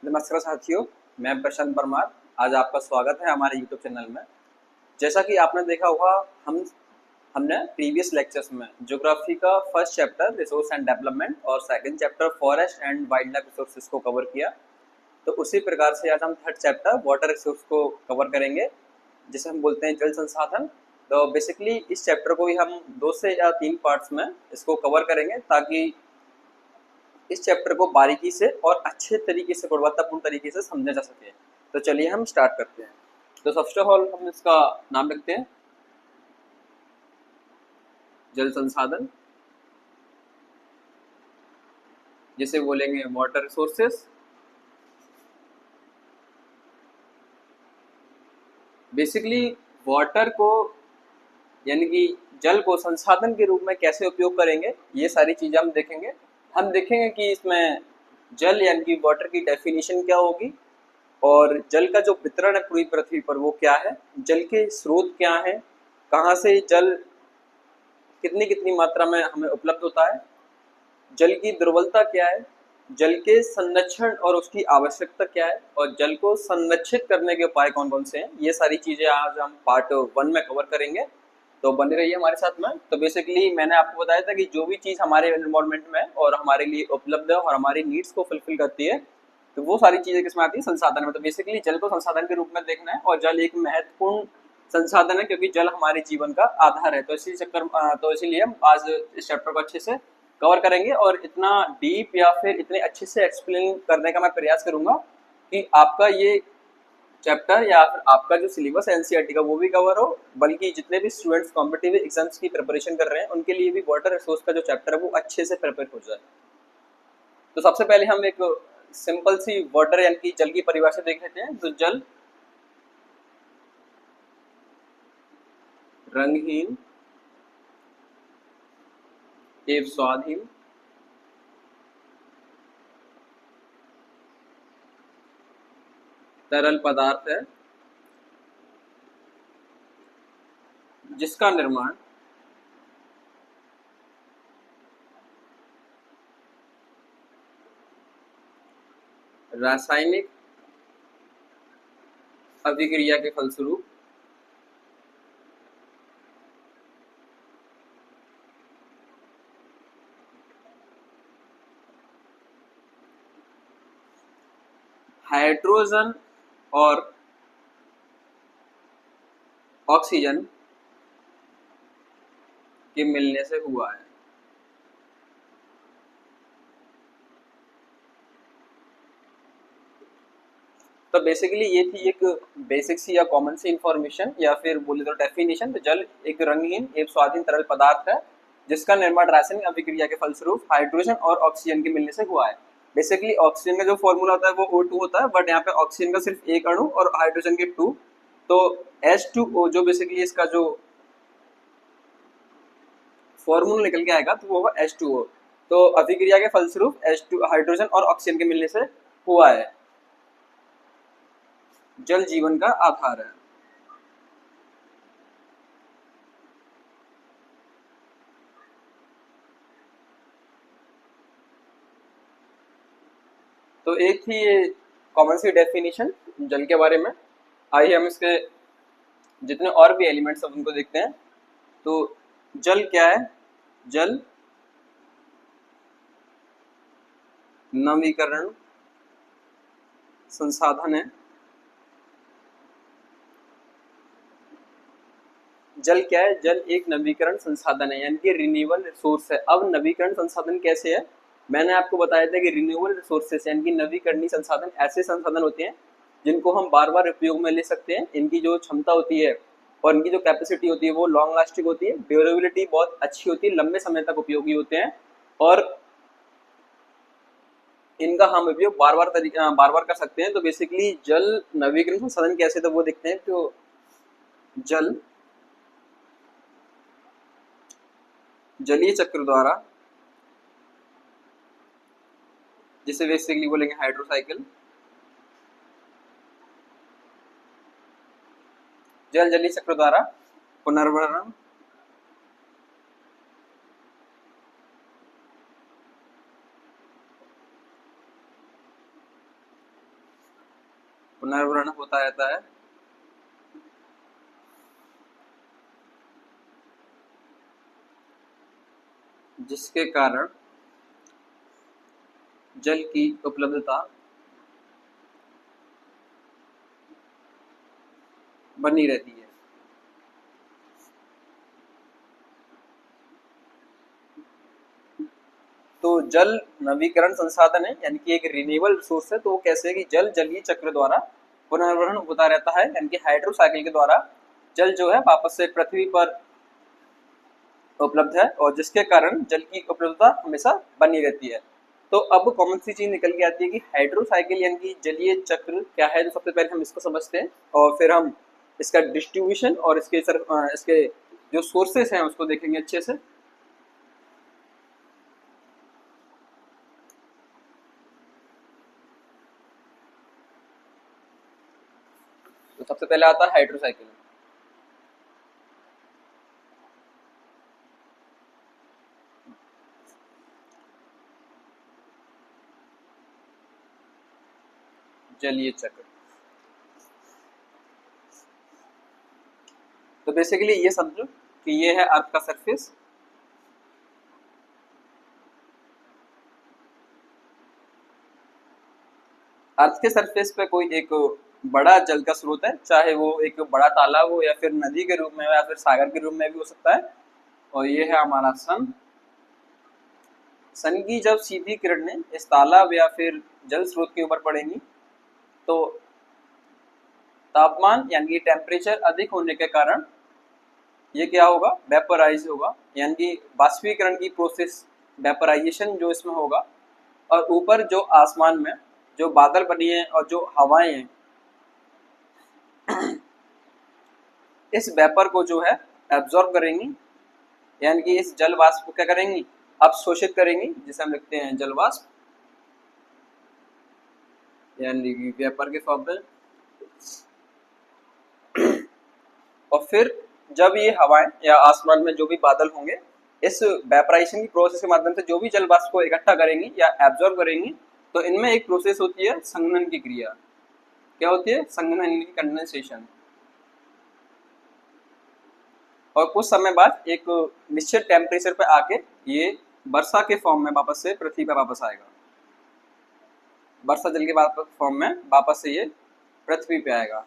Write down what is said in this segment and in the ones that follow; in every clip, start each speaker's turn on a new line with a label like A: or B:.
A: नमस्कार साथियों, मैं प्रशांत परमार। आज आपका स्वागत है हमारे यूट्यूब चैनल में। जैसा कि आपने देखा होगा, हमने प्रीवियस लेक्चर्स में ज्योग्राफी का first chapter resource and development और second chapter forest and wildlife resources को कवर किया। तो उसी प्रकार से आज हम थर्ड चैप्टर वाटर रिसोर्स को कवर करेंगे, जिसे हम बोलते हैं जल संसाधन। तो बेसिकली इस चैप्टर को ही हम 2 से या 3 पार्ट्स में इसको कवर करेंगे, ताकि इस चैप्टर को बारीकी से और अच्छे तरीके से, गुणवत्तापूर्ण तरीके से समझा जा सके। तो चलिए हम स्टार्ट करते हैं। तो फर्स्ट ऑफ ऑल हम इसका नाम रखते हैं जल संसाधन, जिसे बोलेंगे वाटर रिसोर्सेस। बेसिकली वाटर को, यानी कि जल को संसाधन के रूप में कैसे उपयोग करेंगे, ये सारी चीजें हम देखेंगे। हम देखेंगे कि इसमें जल यानी कि वाटर की डेफिनेशन क्या होगी, और जल का जो वितरण है पूरी पृथ्वी पर वो क्या है, जल के स्रोत क्या है, कहाँ से जल कितनी कितनी मात्रा में हमें उपलब्ध होता है, जल की दुर्बलता क्या है, जल के संरक्षण और उसकी आवश्यकता क्या है, और जल को संरक्षित करने के उपाय कौन कौन से हैं, ये सारी चीजें आज हम पार्ट 1 में कवर करेंगे। तो बने रहिए हमारे साथ में। तो बेसिकली मैंने आपको बताया था कि जो भी चीज़ हमारे एनवायरनमेंट में और हमारे लिए उपलब्ध है और हमारी नीड्स को फुलफिल करती है, तो वो सारी चीज़ें किसमें आती है, संसाधन में। तो बेसिकली जल को संसाधन के रूप में देखना है, और जल एक महत्वपूर्ण संसाधन है, क्योंकि जल हमारे जीवन का आधार है। तो इसीलिए हम आज इस चैप्टर को अच्छे से कवर करेंगे, और इतना डीप या फिर इतने अच्छे से एक्सप्लेन करने का मैं प्रयास करूंगा कि आपका ये चैप्टर या फिर आपका जो सिलेबस है एनसीईआरटी का वो भी कवर हो, बल्कि जितने भी स्टूडेंट्स कॉम्पिटिटिव एग्जाम्स की प्रिपरेशन कर रहे हैं उनके लिए भी वाटर रिसोर्स का जो चैप्टर है वो अच्छे से प्रिपेयर हो जाए। तो सबसे पहले हम एक सिंपल सी वाटर यानी कि जल की परिभाषा देख लेते हैं। तो जल रंगहीन एवं स्वादहीन तरल पदार्थ है, जिसका निर्माण रासायनिक अभिक्रिया के फलस्वरूप हाइड्रोजन और ऑक्सीजन के मिलने से हुआ है। तो बेसिकली ये थी एक बेसिक सी या कॉमन सी इंफॉर्मेशन, या फिर बोले तो डेफिनेशन। तो जल एक रंगहीन एक स्वाधीन तरल पदार्थ है, जिसका निर्माण रासायनिक अभिक्रिया के फलस्वरूप हाइड्रोजन और ऑक्सीजन के मिलने से हुआ है। बेसिकली ऑक्सीजन का जो फॉर्मूला होता है वो O2 होता है, बट यहाँ पे ऑक्सीजन का सिर्फ एक अणु और हाइड्रोजन के 2। तो H2O जो बेसिकली इसका जो फॉर्मूला निकल के आएगा तो वो होगा H2O। तो अभिक्रिया के फलस्वरूप H2 हाइड्रोजन और ऑक्सीजन के मिलने से हुआ है। जल जीवन का आधार है। तो एक थी ये कॉमन सी डेफिनेशन जल के बारे में। आइए हम इसके जितने और भी एलिमेंट्स हैं उनको देखते हैं। तो जल क्या है? जल नवीकरण संसाधन है। जल क्या है? जल एक नवीकरण संसाधन है, यानी कि रिन्यूएबल रिसोर्स है। अब नवीकरण संसाधन कैसे है? मैंने आपको बताया था कि रिन्यूएबल रिसोर्सेस यानी कि नवीकरणीय संसाधन ऐसे संसाधन होते हैं जिनको हम बार बार उपयोग में ले सकते हैं। इनकी जो क्षमता होती है और इनकी जो कैपेसिटी होती है वो लॉन्ग लास्टिंग होती है, ड्यूरेबिलिटी बहुत अच्छी होती है, लंबे समय तक उपयोगी होते हैं, और इनका हम उपयोग बार बार कर सकते हैं। तो बेसिकली जल नवीकरण संसाधन कैसे, तो वो देखते हैं। तो जल जलीय चक्र द्वारा, जिसे बेसिकली बोलेंगे हाइड्रोसाइकिल, जल जलीय चक्र द्वारा पुनर्भरण पुनर्भरण होता रहता है, जिसके कारण जल की उपलब्धता बनी रहती है। तो जल नवीकरण संसाधन है, यानी कि एक रिन्यूएबल रिसोर्स है। तो वो कैसे है कि जल जलीय चक्र द्वारा पुनर्भरण होता रहता है, यानी कि हाइड्रो साइकिल के द्वारा जल जो है वापस से पृथ्वी पर उपलब्ध है, और जिसके कारण जल की उपलब्धता हमेशा बनी रहती है। तो अब कॉमन सी चीज निकल के आती है कि हाइड्रो साइकिल यानी कि जलीय चक्र क्या है। तो सबसे पहले हम इसको समझते हैं और फिर हम इसका डिस्ट्रीब्यूशन और इसके जो सोर्सेस हैं उसको देखेंगे अच्छे से। तो सबसे पहले आता है हाइड्रो साइकिल। जलीय चक्र, तो बेसिकली ये समझो कि ये है अर्थ का सरफेस, अर्थ के सरफेस पे कोई एक बड़ा जल का स्रोत है, चाहे वो एक बड़ा तालाब हो या फिर नदी के रूप में हो या फिर सागर के रूप में भी हो सकता है। और ये है हमारा सन। सन की जब सीधी किरणें इस तालाब या फिर जल स्रोत के ऊपर पड़ेंगी तो तापमान यानी कि टेम्परेचर अधिक होने के कारण ये क्या होगा, वेपराइज होगा, यानी कि बाष्पीकरण की प्रोसेस, वेपराइजेशन जो इसमें होगा। और ऊपर जो आसमान में जो बादल बनी है और जो हवाएं हैं, इस वेपर को जो है एब्जॉर्ब करेंगी, यानी कि इस जल वाष्प को क्या करेंगी, अवशोषित करेंगी, जिसे हम लिखते हैं जल वाष्प, यानी कि वेपर के फॉर्म में। और फिर जब ये हवाएं या आसमान में जो भी बादल होंगे इस वेपराइजेशन की प्रोसेस के माध्यम से जो भी जल वाष्प को इकट्ठा करेंगी या एब्जॉर्ब करेंगी, तो इनमें एक प्रोसेस होती है संघनन की क्रिया। क्या होती है, संघनन की कंडेंसेशन। और कुछ समय बाद एक निश्चित टेम्परेचर पे आके ये वर्षा के फॉर्म में वापस से पृथ्वी पे वापस आएगा, वर्षा जल के वापस फॉर्म में वापस से ये पृथ्वी पे आएगा।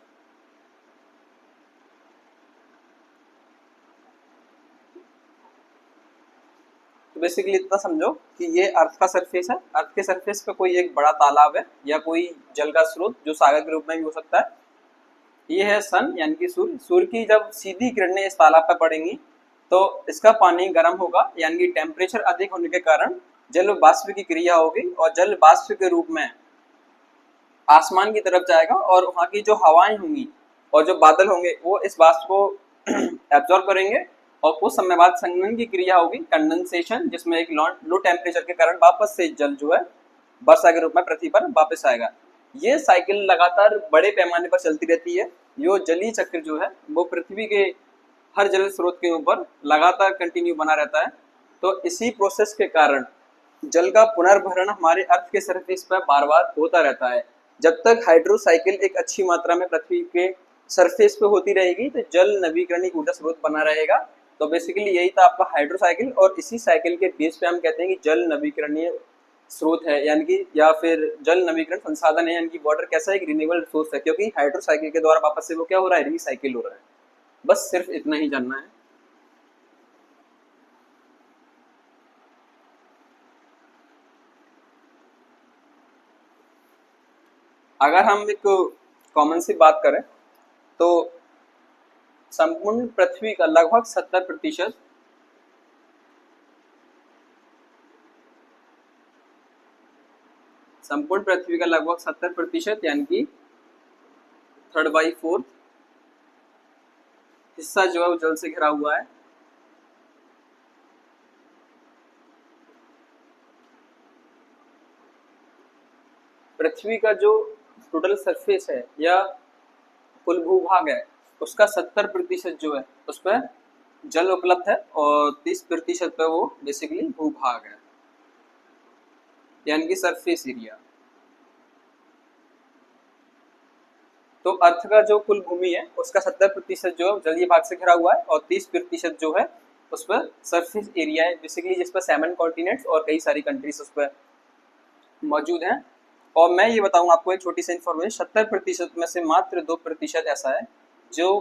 A: तो बेसिकली इतना समझो कि ये अर्थ का सरफेस है, अर्थ के सरफेस पे कोई एक बड़ा तालाब है या कोई जल का स्रोत जो सागर के रूप में भी हो सकता है। ये है सन यानी कि सूर्य। सूर्य की जब सीधी किरणें इस तालाब पर पड़ेंगी तो इसका पानी गर्म होगा, यानी कि टेम्परेचर अधिक होने के कारण जल वाष्प की क्रिया होगी और जल वाष्प के रूप में आसमान की तरफ जाएगा, और वहाँ की जो हवाएं होंगी और जो बादल होंगे वो इस वाष्प को एब्जॉर्ब करेंगे। और कुछ समय बाद संघनन की क्रिया होगी, कंडेंसेशन, जिसमें एक लो टेम्परेचर के कारण वापस से जल जो है वर्षा के रूप में पृथ्वी पर वापस आएगा। ये साइकिल लगातार बड़े पैमाने पर चलती रहती है। यो जलीय चक्र जो है वो पृथ्वी के हर जल स्रोत के ऊपर लगातार कंटिन्यू बना रहता है। तो इसी प्रोसेस के कारण जल का पुनर्भरण हमारे अर्थ के सरफेस पर बार बार होता रहता है। जब तक हाइड्रोसाइकिल एक अच्छी मात्रा में पृथ्वी के सरफेस पे होती रहेगी तो जल नवीकरणीय ऊर्जा स्रोत बना रहेगा। तो बेसिकली यही था आपका हाइड्रोसाइकिल, और इसी साइकिल के बेस पे हम कहते हैं कि जल नवीकरणीय स्रोत है, यानी कि या फिर जल नवीकरण संसाधन है, यानी कि वाटर कैसा एक रिन्यूएबल रिसोर्स है, क्योंकि हाइड्रोसाइकिल के द्वारा वापस से वो क्या हो रहा है, रिसाइकिल हो रहा है। बस सिर्फ इतना ही जानना है। अगर हम एक कॉमन सी बात करें तो संपूर्ण पृथ्वी का लगभग 70% संपूर्ण पृथ्वी का लगभग 70% यानी कि 3/4 हिस्सा जो है वो जल से घिरा हुआ है। पृथ्वी का जो टोटल सरफेस है या कुल भूभाग है उसका 70% जो है उस पर जल उपलब्ध है, और 30% पे वो बेसिकली भूभाग है, यानी कि सरफेस एरिया। तो अर्थ का जो कुल भूमि है उसका 70% जो जलीय भाग से घिरा हुआ है और 30% जो है उस पर सरफेस एरिया है, बेसिकली जिस पर 7 कॉन्टिनेंट्स और कई सारी कंट्रीज उस पर मौजूद हैं। और मैं ये बताऊं आपको एक छोटी सी इन्फॉर्मेशन, 70% में से मात्र 2% ऐसा है जो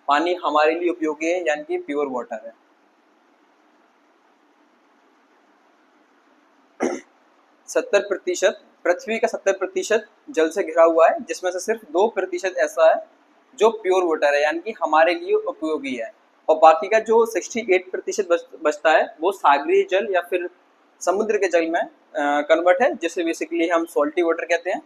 A: पानी हमारे लिए उपयोगी है, यानी कि प्योर वाटर है। 70%, पृथ्वी का 70% जल से घिरा हुआ है, जिसमें से सिर्फ 2% ऐसा है जो प्योर वाटर है, यानी कि हमारे लिए उपयोगी है। और बाकी का जो 68% बचता है वो सागरीय जल या फिर समुद्र के जल में कन्वर्ट है, जिसे बेसिकली हम सॉल्टी वाटर कहते हैं।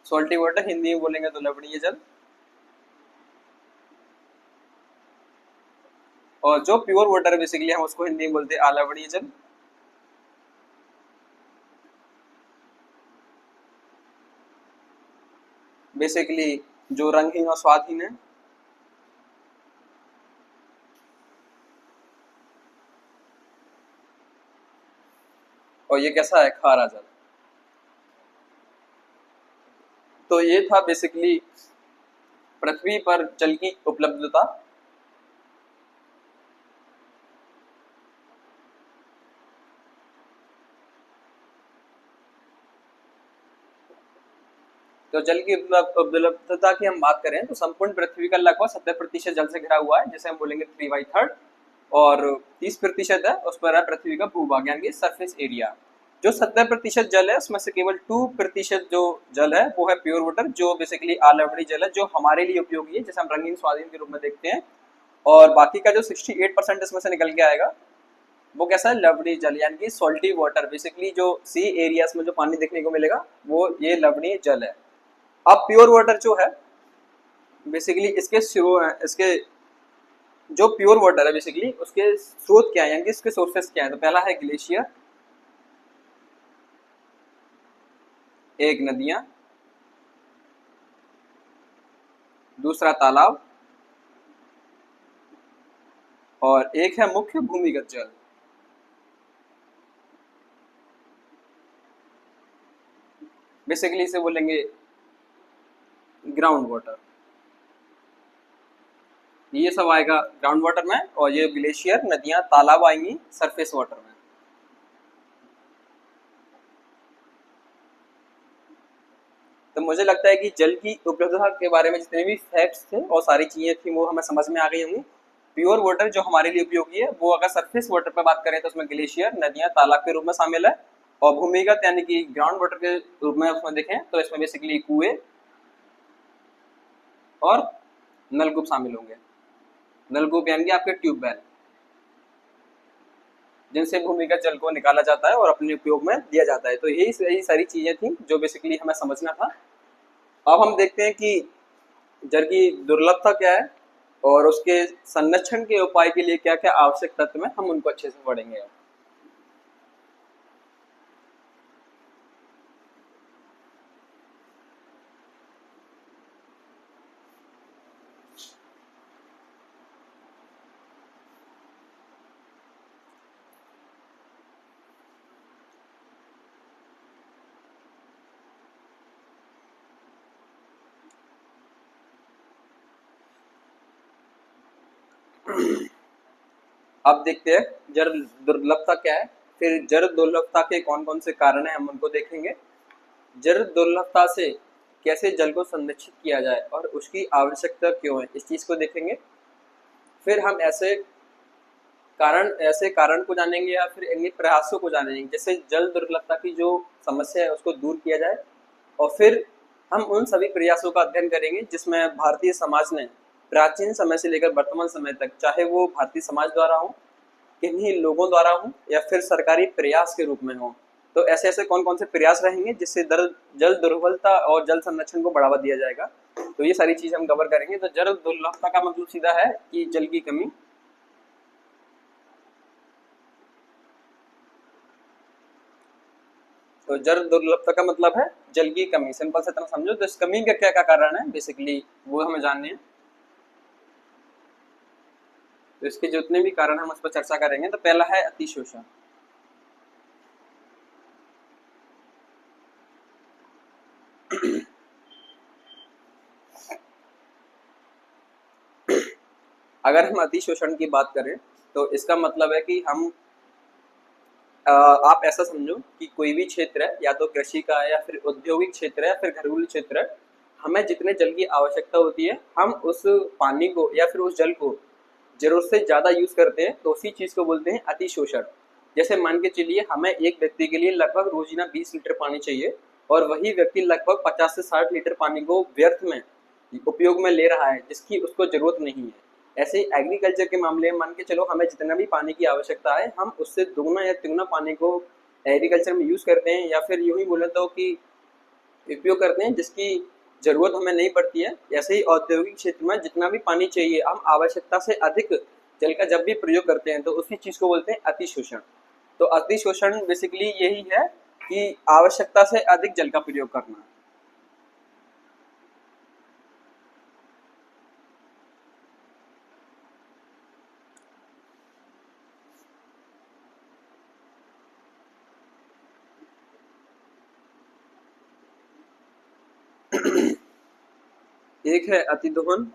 A: सॉल्टी वाटर हिंदी में बोलेंगे तो लवणीय जल। और जो प्योर वाटर है बेसिकली हम उसको हिंदी में बोलते हैं अलवणीय जल। बेसिकली जो रंगहीन और स्वादहीन है। और ये कैसा है, खारा जल। तो ये था बेसिकली पृथ्वी पर जल की उपलब्धता। तो जल की उपलब्धता की हम बात करें तो संपूर्ण पृथ्वी का लगभग 70% जल से घिरा हुआ है, जैसे हम बोलेंगे 3/3। और 30% है उस पर है पृथ्वी का भूभाग, यानी कि सरफेस एरिया। जो 70% जल है उसमें से केवल 2% जो जल है वो है प्योर वाटर, जो बेसिकली अलवणीय जल है, जो हमारे लिए उपयोगी है, जैसे हम रंगीन स्वादहीन के रूप में देखते हैं। और बाकी का जो 68% इसमें से निकल के आएगा वो कैसा है, लवणीय जल, यानी कि सॉल्टी वाटर। बेसिकली जो सी एरियाज में जो पानी देखने को मिलेगा वो ये लवणीय जल है। अब प्योर वाटर जो है बेसिकली इसके जो प्योर वाटर है बेसिकली उसके स्रोत क्या है, यानी कि इसके सोर्सेस क्या है। तो पहला है ग्लेशियर, एक नदियां, दूसरा तालाब, और एक है मुख्य भूमिगत जल। बेसिकली इसे बोलेंगे ग्राउंड वाटर। ये सब आएगा ग्राउंड वाटर में, और ये ग्लेशियर, नदियां, तालाब आएंगी सरफेस वाटर में। तो मुझे लगता है कि जल की उपलब्धता के बारे में जितने भी फैक्ट्स थे और सारी चीजें थी वो हमें समझ में आ गई होंगी। प्योर वाटर जो हमारे लिए उपयोगी है वो अगर सरफेस वाटर पर बात करें तो उसमें ग्लेशियर, नदियां, तालाब के रूप में शामिल है। और भूमिगत यानी कि ग्राउंड वाटर के रूप में उसमें देखें तो इसमें बेसिकली कुएं और नलकूप शामिल होंगे। नलकूप यानी कि आपके ट्यूबवेल, जिनसे भूमिगत जल को निकाला जाता है और अपने उपयोग में दिया जाता है। तो यही सारी चीजें थी जो बेसिकली हमें समझना था। अब हम देखते हैं कि जल की दुर्लभता क्या है और उसके संरक्षण के उपाय के लिए क्या क्या आवश्यक तत्व हैं, हम उनको अच्छे से पढ़ेंगे। अब देखते हैं जल दुर्लभता क्या है, फिर जल दुर्लभता के कौन कौन से कारण हैं हम उनको देखेंगे। जल दुर्लभता से कैसे जल को संरक्षित किया जाए और उसकी आवश्यकता क्यों है, इस चीज को देखेंगे। फिर हम ऐसे कारण को जानेंगे या फिर इनके प्रयासों को जानेंगे, जैसे जल दुर्लभता की जो समस्या है उसको दूर किया जाए। और फिर हम उन सभी प्रयासों का अध्ययन करेंगे जिसमें भारतीय समाज ने प्राचीन समय से लेकर वर्तमान समय तक, चाहे वो भारतीय समाज द्वारा हो, किन्हीं लोगों द्वारा हो, या फिर सरकारी प्रयास के रूप में हो, तो ऐसे ऐसे कौन कौन से प्रयास रहेंगे जिससे जल दुर्बलता और जल संरक्षण को बढ़ावा दिया जाएगा। तो ये सारी चीज हम कवर करेंगे। तो जल दुर्लभता का मतलब सीधा है कि जल की कमी। तो जल दुर्लभता का मतलब है जल की कमी, सिंपल से इतना समझो। तो इस कमी का क्या क्या कारण है बेसिकली वो हमें जानने हैं। तो इसके जितने भी कारण हम उस पर चर्चा करेंगे। तो पहला है अतिशोषण। अगर हम अतिशोषण की बात करें तो इसका मतलब है कि हम आप ऐसा समझो कि कोई भी क्षेत्र है, या तो कृषि का है या फिर औद्योगिक क्षेत्र है या फिर घरेलू क्षेत्र है, हमें जितने जल की आवश्यकता होती है हम उस पानी को या फिर उस जल को जरूरत से ज़्यादा यूज़ करते हैं, तो उसी चीज़ को बोलते हैं अतिशोषण। जैसे मान के चलिए हमें एक व्यक्ति के लिए लगभग रोजीना 20 लीटर पानी चाहिए और वही व्यक्ति लगभग 50 से 60 लीटर पानी को व्यर्थ में उपयोग में ले रहा है, जिसकी उसको ज़रूरत नहीं है। ऐसे ही एग्रीकल्चर के मामले में मान के चलो हमें जितना भी पानी की आवश्यकता है हम उससे दुगना या तिगुना पानी को एग्रीकल्चर में यूज़ करते हैं, या फिर यूँ ही बोले तो कि उपयोग करते हैं जिसकी ज़रूरत हमें नहीं पड़ती है। ऐसे ही औद्योगिक क्षेत्र में जितना भी पानी चाहिए हम आवश्यकता से अधिक जल का जब भी प्रयोग करते हैं तो उसी चीज़ को बोलते हैं अतिशोषण। तो अतिशोषण बेसिकली यही है कि आवश्यकता से अधिक जल का प्रयोग करना। एक है अतिदोहन।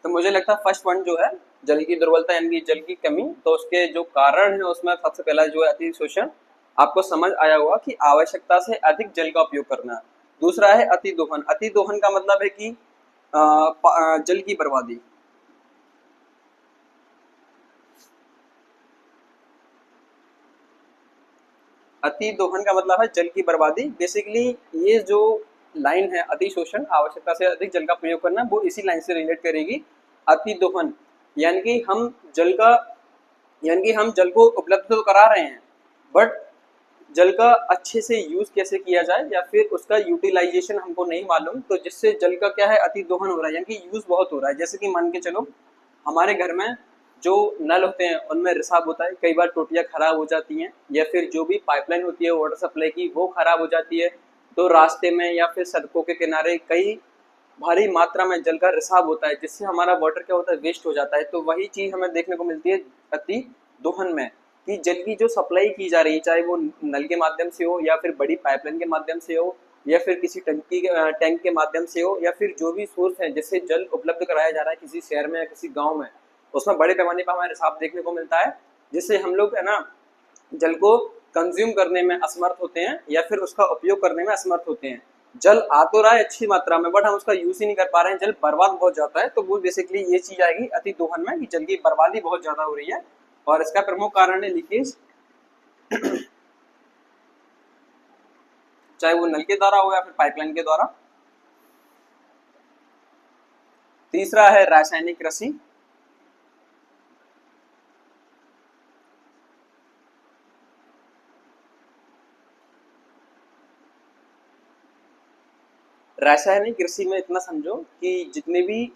A: तो मुझे लगता है फर्स्ट पॉइंट जो है जल की दुर्बलता यानी जल की कमी, तो उसके जो कारण है उसमें सबसे पहला जो है अतिशोषण। आपको समझ आया होगा कि आवश्यकता से अधिक जल का उपयोग करना। दूसरा है अतिदोहन। अतिदोहन का मतलब है कि जल की बर्बादी। अतिदोहन का मतलब है जल की बर्बादी। बेसिकली ये जो लाइन है अतिशोषण आवश्यकता से अधिक जल का प्रयोग करना, वो इसी लाइन से रिलेट करेगी। अतिदोहन यानी कि हम जल को उपलब्ध तो करा रहे हैं, बट जल का अच्छे से यूज कैसे किया जाए या फिर उसका यूटिलाइजेशन हमको नहीं मालूम, तो जिससे जल का क्या है अतिदोहन हो रहा है, यानी कि यूज बहुत हो रहा है। जैसे कि मान के चलो हमारे घर में जो नल होते हैं उनमें रिसाव होता है, कई बार टोटियाँ खराब हो जाती हैं, या फिर जो भी पाइपलाइन होती है वाटर सप्लाई की वो खराब हो जाती है, तो रास्ते में या फिर सड़कों के किनारे कई भारी मात्रा में जल का रिसाव होता है, जिससे हमारा वाटर क्या होता है वेस्ट हो जाता है। तो वही चीज हमें देखने को मिलती है अति दोहन में, कि जल की जो सप्लाई की जा रही है चाहे वो नल के माध्यम से हो या फिर बड़ी पाइपलाइन के माध्यम से हो या फिर किसी टैंक के माध्यम से हो, या फिर जो भी सोर्स है जिससे जल उपलब्ध कराया जा रहा है किसी शहर में या किसी गाँव में, उसमें बड़े पैमाने पर हमें रिसाव देखने को मिलता है, जिससे हम लोग है ना जल को कंज्यूम करने में असमर्थ होते हैं या फिर उसका उपयोग करने में असमर्थ होते हैं। जल आ तो रहा है अच्छी मात्रा में, बट हम उसका यूज ही नहीं कर पा रहे हैं, जल बर्बाद बहुत जाता है। तो वो बेसिकली ये चीज आएगी अति दोहन में, कि जल की बर्बादी बहुत ज्यादा हो रही है और इसका प्रमुख कारण है लीकेज, चाहे वो नल के द्वारा हो या फिर पाइपलाइन के द्वारा। तीसरा है रासायनिक कृषि। रासायनिक कृषि में इतना समझो कि जितने भी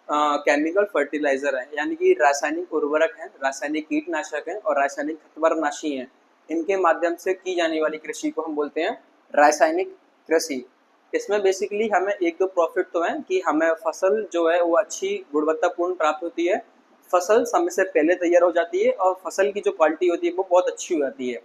A: केमिकल फर्टिलाइजर है यानी कि रासायनिक उर्वरक हैं, रासायनिक कीटनाशक हैं और रासायनिक खतवरनाशी हैं, इनके माध्यम से की जाने वाली कृषि को हम बोलते हैं रासायनिक कृषि। इसमें बेसिकली हमें एक दो प्रॉफिट तो है कि हमें फसल जो है वो अच्छी गुणवत्तापूर्ण प्राप्त होती है, फसल समय से पहले तैयार हो जाती है और फसल की जो क्वालिटी होती है वो बहुत अच्छी हो जाती है।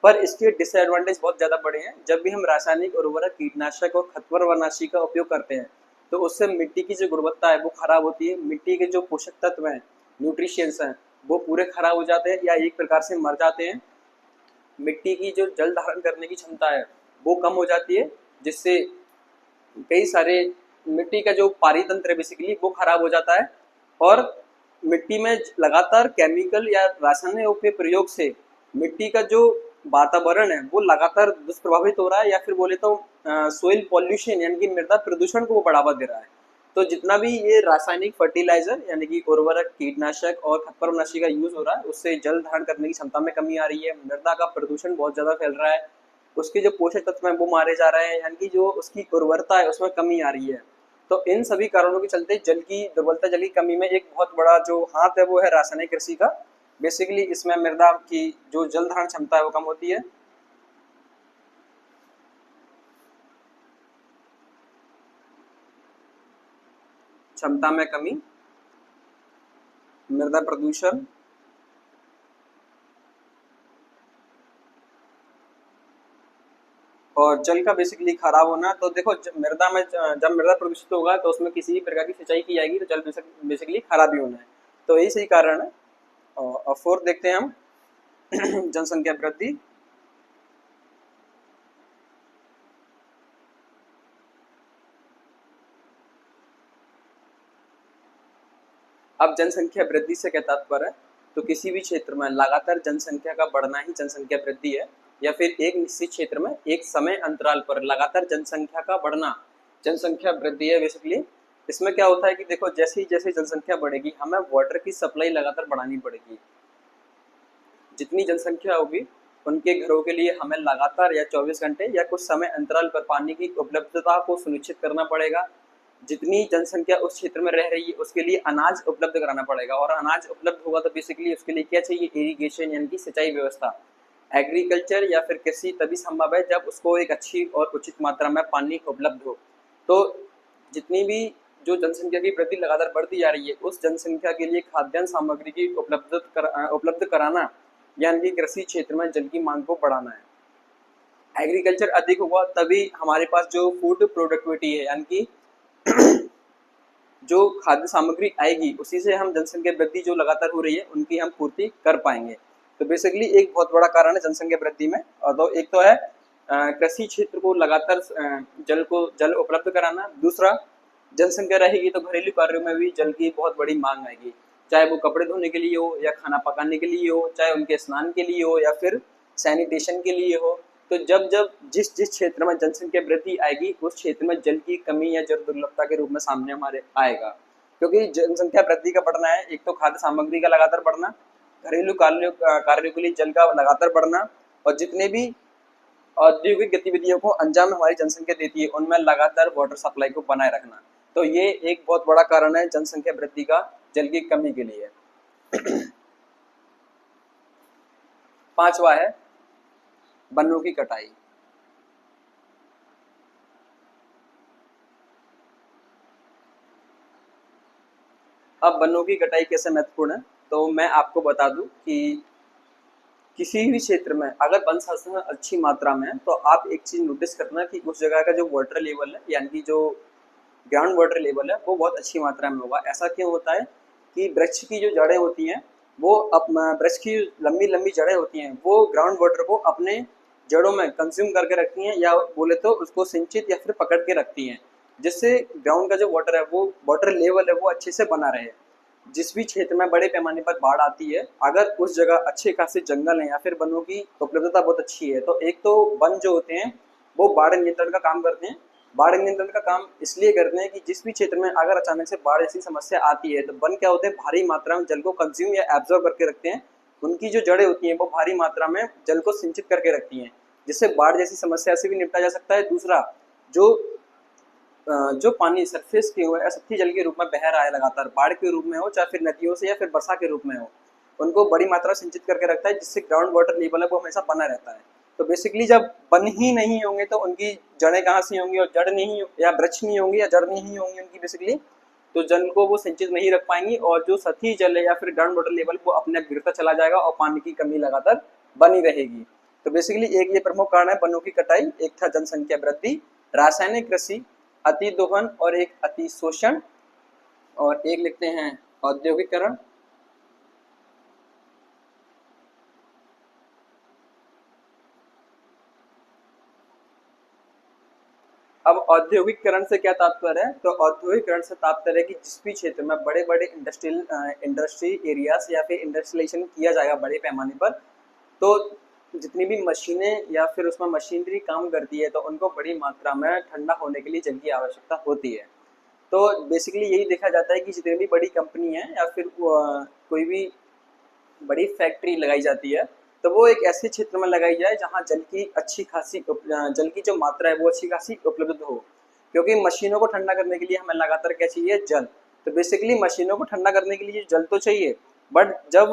A: पर इसके डिसएडवांटेज बहुत ज़्यादा बड़े हैं। जब भी हम रासायनिक उर्वरक कीटनाशक और खतवरनाशी का उपयोग करते हैं तो उससे मिट्टी की जो गुणवत्ता है वो खराब होती है, मिट्टी के जो पोषक तत्व हैं, न्यूट्रिशियंस हैं, वो पूरे खराब हो जाते हैं या एक प्रकार से मर जाते हैं। मिट्टी की जो जल धारण करने की क्षमता है वो कम हो जाती है, जिससे कई सारे मिट्टी का जो पारितंत्र है बेसिकली वो खराब हो जाता है। और मिट्टी में लगातार केमिकल या रासायनिक के प्रयोग से मिट्टी का जो वातावरण है वो लगातार दुष्प्रभावित हो रहा है, या फिर बोले तो सोइल पॉल्यूशन यानी कि मृदा प्रदूषण को वो बढ़ावा दे रहा है। तो जितना भी ये रासायनिक फर्टिलाइजर यानी कि उर्वरक कीटनाशक और खतपरनाशी का यूज हो रहा है उससे जल धारण करने की क्षमता में कमी आ रही है, मृदा का प्रदूषण बहुत ज्यादा फैल रहा है, उसके जो पोषक तत्व हैं वो मारे जा रहे हैं, यानी कि जो उसकी उर्वरता है उसमें कमी आ रही है। तो इन सभी कारणों के चलते जल की दुर्बलता, जल की कमी में एक बहुत बड़ा जो हाथ है वो है रासायनिक कृषि का। बेसिकली इसमें मृदा की जो जल धारण क्षमता है वो कम होती है। क्षमता में कमी, मृदा प्रदूषण, और जल का बेसिकली खराब होना, तो देखो मृदा में जब मृदा प्रदूषित होगा तो उसमें किसी भी प्रकार की सिंचाई की जाएगी तो जल बेसिकली खराब ही होना है। तो यही सही कारण है। और फोर्थ देखते हैं हम जनसंख्या वृद्धि। अब जनसंख्या वृद्धि से क्या तात्पर्य है? तो किसी भी क्षेत्र में लगातार जनसंख्या का बढ़ना ही जनसंख्या वृद्धि है, या फिर एक निश्चित क्षेत्र में एक समय अंतराल पर लगातार जनसंख्या का बढ़ना जनसंख्या वृद्धि है बेसिकली। इसमें क्या होता है कि देखो जैसे ही जैसे जनसंख्या बढ़ेगी हमें वाटर की सप्लाई लगातार बढ़ानी पड़ेगी। जितनी जनसंख्या होगी उनके घरों के लिए हमें लगातार या 24 घंटे या कुछ समय अंतराल पर पानी की उपलब्धता को सुनिश्चित करना पड़ेगा। जितनी जनसंख्या उस क्षेत्र में रह रही है उसके लिए अनाज उपलब्ध कराना पड़ेगा, और अनाज उपलब्ध होगा तो बेसिकली उसके लिए क्या चाहिए? इरिगेशन यानी कि सिंचाई व्यवस्था। एग्रीकल्चर या फिर कृषि तभी संभव है जब उसको एक अच्छी और उचित मात्रा में पानी उपलब्ध हो। तो जितनी भी जो जनसंख्या की वृद्धि लगातार बढ़ती जा रही है उस जनसंख्या के लिए खाद्यान्न सामग्री की उपलब्ध कराना यानी कि कृषि क्षेत्र में जल की मांग को बढ़ाना है। एग्रीकल्चर अधिक होगा तभी हमारे पास जो फूड प्रोडक्टिविटी है यानी कि जो खाद्य सामग्री आएगी उसी से हम जनसंख्या वृद्धि जो लगातार हो रही है उनकी हम पूर्ति कर पाएंगे। तो बेसिकली एक बहुत बड़ा कारण है जनसंख्या वृद्धि में। और तो एक तो है कृषि क्षेत्र को लगातार जल उपलब्ध कराना। दूसरा, जनसंख्या रहेगी तो घरेलू कार्यों में भी जल की बहुत बड़ी मांग आएगी, चाहे वो कपड़े धोने के लिए हो या खाना पकाने के लिए हो, चाहे उनके स्नान के लिए हो या फिर सैनिटेशन के लिए हो। तो जब जब जिस जिस क्षेत्र में जनसंख्या वृद्धि आएगी उस क्षेत्र में जल की कमी या जल दुर्लभता के रूप में सामने हमारे आएगा, क्योंकि जनसंख्या वृद्धि का बढ़ना है, एक तो खाद्य सामग्री का लगातार बढ़ना, घरेलू कार्यों के लिए जल का लगातार बढ़ना, और जितने भी औद्योगिक गतिविधियों को अंजाम हमारी जनसंख्या देती है उनमें लगातार वाटर सप्लाई को बनाए रखना। तो ये एक बहुत बड़ा कारण है जनसंख्या वृद्धि का जल की कमी के लिए। पांचवा है वनों की कटाई। अब वनों की कटाई कैसे महत्वपूर्ण है, तो मैं आपको बता दूं कि किसी भी क्षेत्र में अगर वन संसाधन अच्छी मात्रा में है तो आप एक चीज नोटिस करना कि उस जगह का जो वाटर लेवल है यानी कि जो ग्राउंड वाटर लेवल है वो बहुत अच्छी मात्रा में होगा। ऐसा क्यों होता है कि वृक्ष की जो जड़ें होती हैं वो वृक्ष की लंबी लंबी जड़ें होती हैं वो ग्राउंड वाटर को अपने जड़ों में कंज्यूम करके रखती हैं, या बोले तो उसको सिंचित या फिर पकड़ के रखती हैं, जिससे ग्राउंड का जो वाटर है वो वाटर लेवल है वो अच्छे से बना रहे। जिस भी क्षेत्र में बड़े पैमाने पर बाढ़ आती है अगर उस जगह अच्छे खासे जंगल हैं या फिर वनों की उपलब्धता बहुत अच्छी है तो एक तो वन जो होते हैं वो बाढ़ नियंत्रण का काम करते हैं। बाढ़ नियंत्रण का काम इसलिए करते हैं कि जिस भी क्षेत्र में अगर अचानक से बाढ़ जैसी समस्या आती है तो वन क्या होते हैं, भारी मात्रा में जल को कंज्यूम या एब्जॉर्ब करके रखते हैं। उनकी जो जड़ें होती हैं वो भारी मात्रा में जल को सिंचित करके रखती हैं, जिससे बाढ़ जैसी समस्या से भी निपटा जा सकता है। दूसरा, जो जो पानी सरफेस के हुए सतही जल के रूप में बह रहा है लगातार, बाढ़ के रूप में हो चाहे फिर नदियों से या फिर वर्षा के रूप में हो, उनको बड़ी मात्रा सिंचित करके रखता है, जिससे ग्राउंड वाटर लेवल है वो हमेशा बना रहता है। तो बेसिकली जब वन ही नहीं होंगे तो उनकी जड़ें कहाँ से होंगी, और जड़ नहीं या वृक्ष नहीं होंगे या जड़ नहीं होंगी उनकी बेसिकली, तो जल को वो सिंचित नहीं रख पाएंगी और जो सतही जल है या फिर ग्राउंड वाटर लेवल वो अपने आप गिरता चला जाएगा और पानी की कमी लगातार बनी रहेगी। तो बेसिकली एक ये प्रमुख कारण है वनों की कटाई, एक था जनसंख्या वृद्धि, रासायनिक कृषि, अति दोहन और एक अति शोषण, और एक लिखते हैं औद्योगिकरण। अब औद्योगिकरण से क्या तात्पर्य है, तो औद्योगिकरण से तात्पर्य है कि जिस भी क्षेत्र में बड़े बड़े इंडस्ट्री एरियाज या फिर इंडस्ट्रियलाइजेशन किया जाएगा बड़े पैमाने पर, तो जितनी भी मशीनें या फिर उसमें मशीनरी काम करती है तो उनको बड़ी मात्रा में ठंडा होने के लिए जल की आवश्यकता होती है। तो बेसिकली यही देखा जाता है कि जितनी भी बड़ी कंपनी है या फिर कोई भी बड़ी फैक्ट्री लगाई जाती है तो वो एक ऐसे क्षेत्र में लगाई जाए जहाँ जल की अच्छी खासी जल की जो मात्रा है वो अच्छी खासी उपलब्ध हो, क्योंकि मशीनों को ठंडा करने के लिए हमें लगातार क्या चाहिए, जल। तो बेसिकली मशीनों को ठंडा करने के लिए जल तो चाहिए, बट जब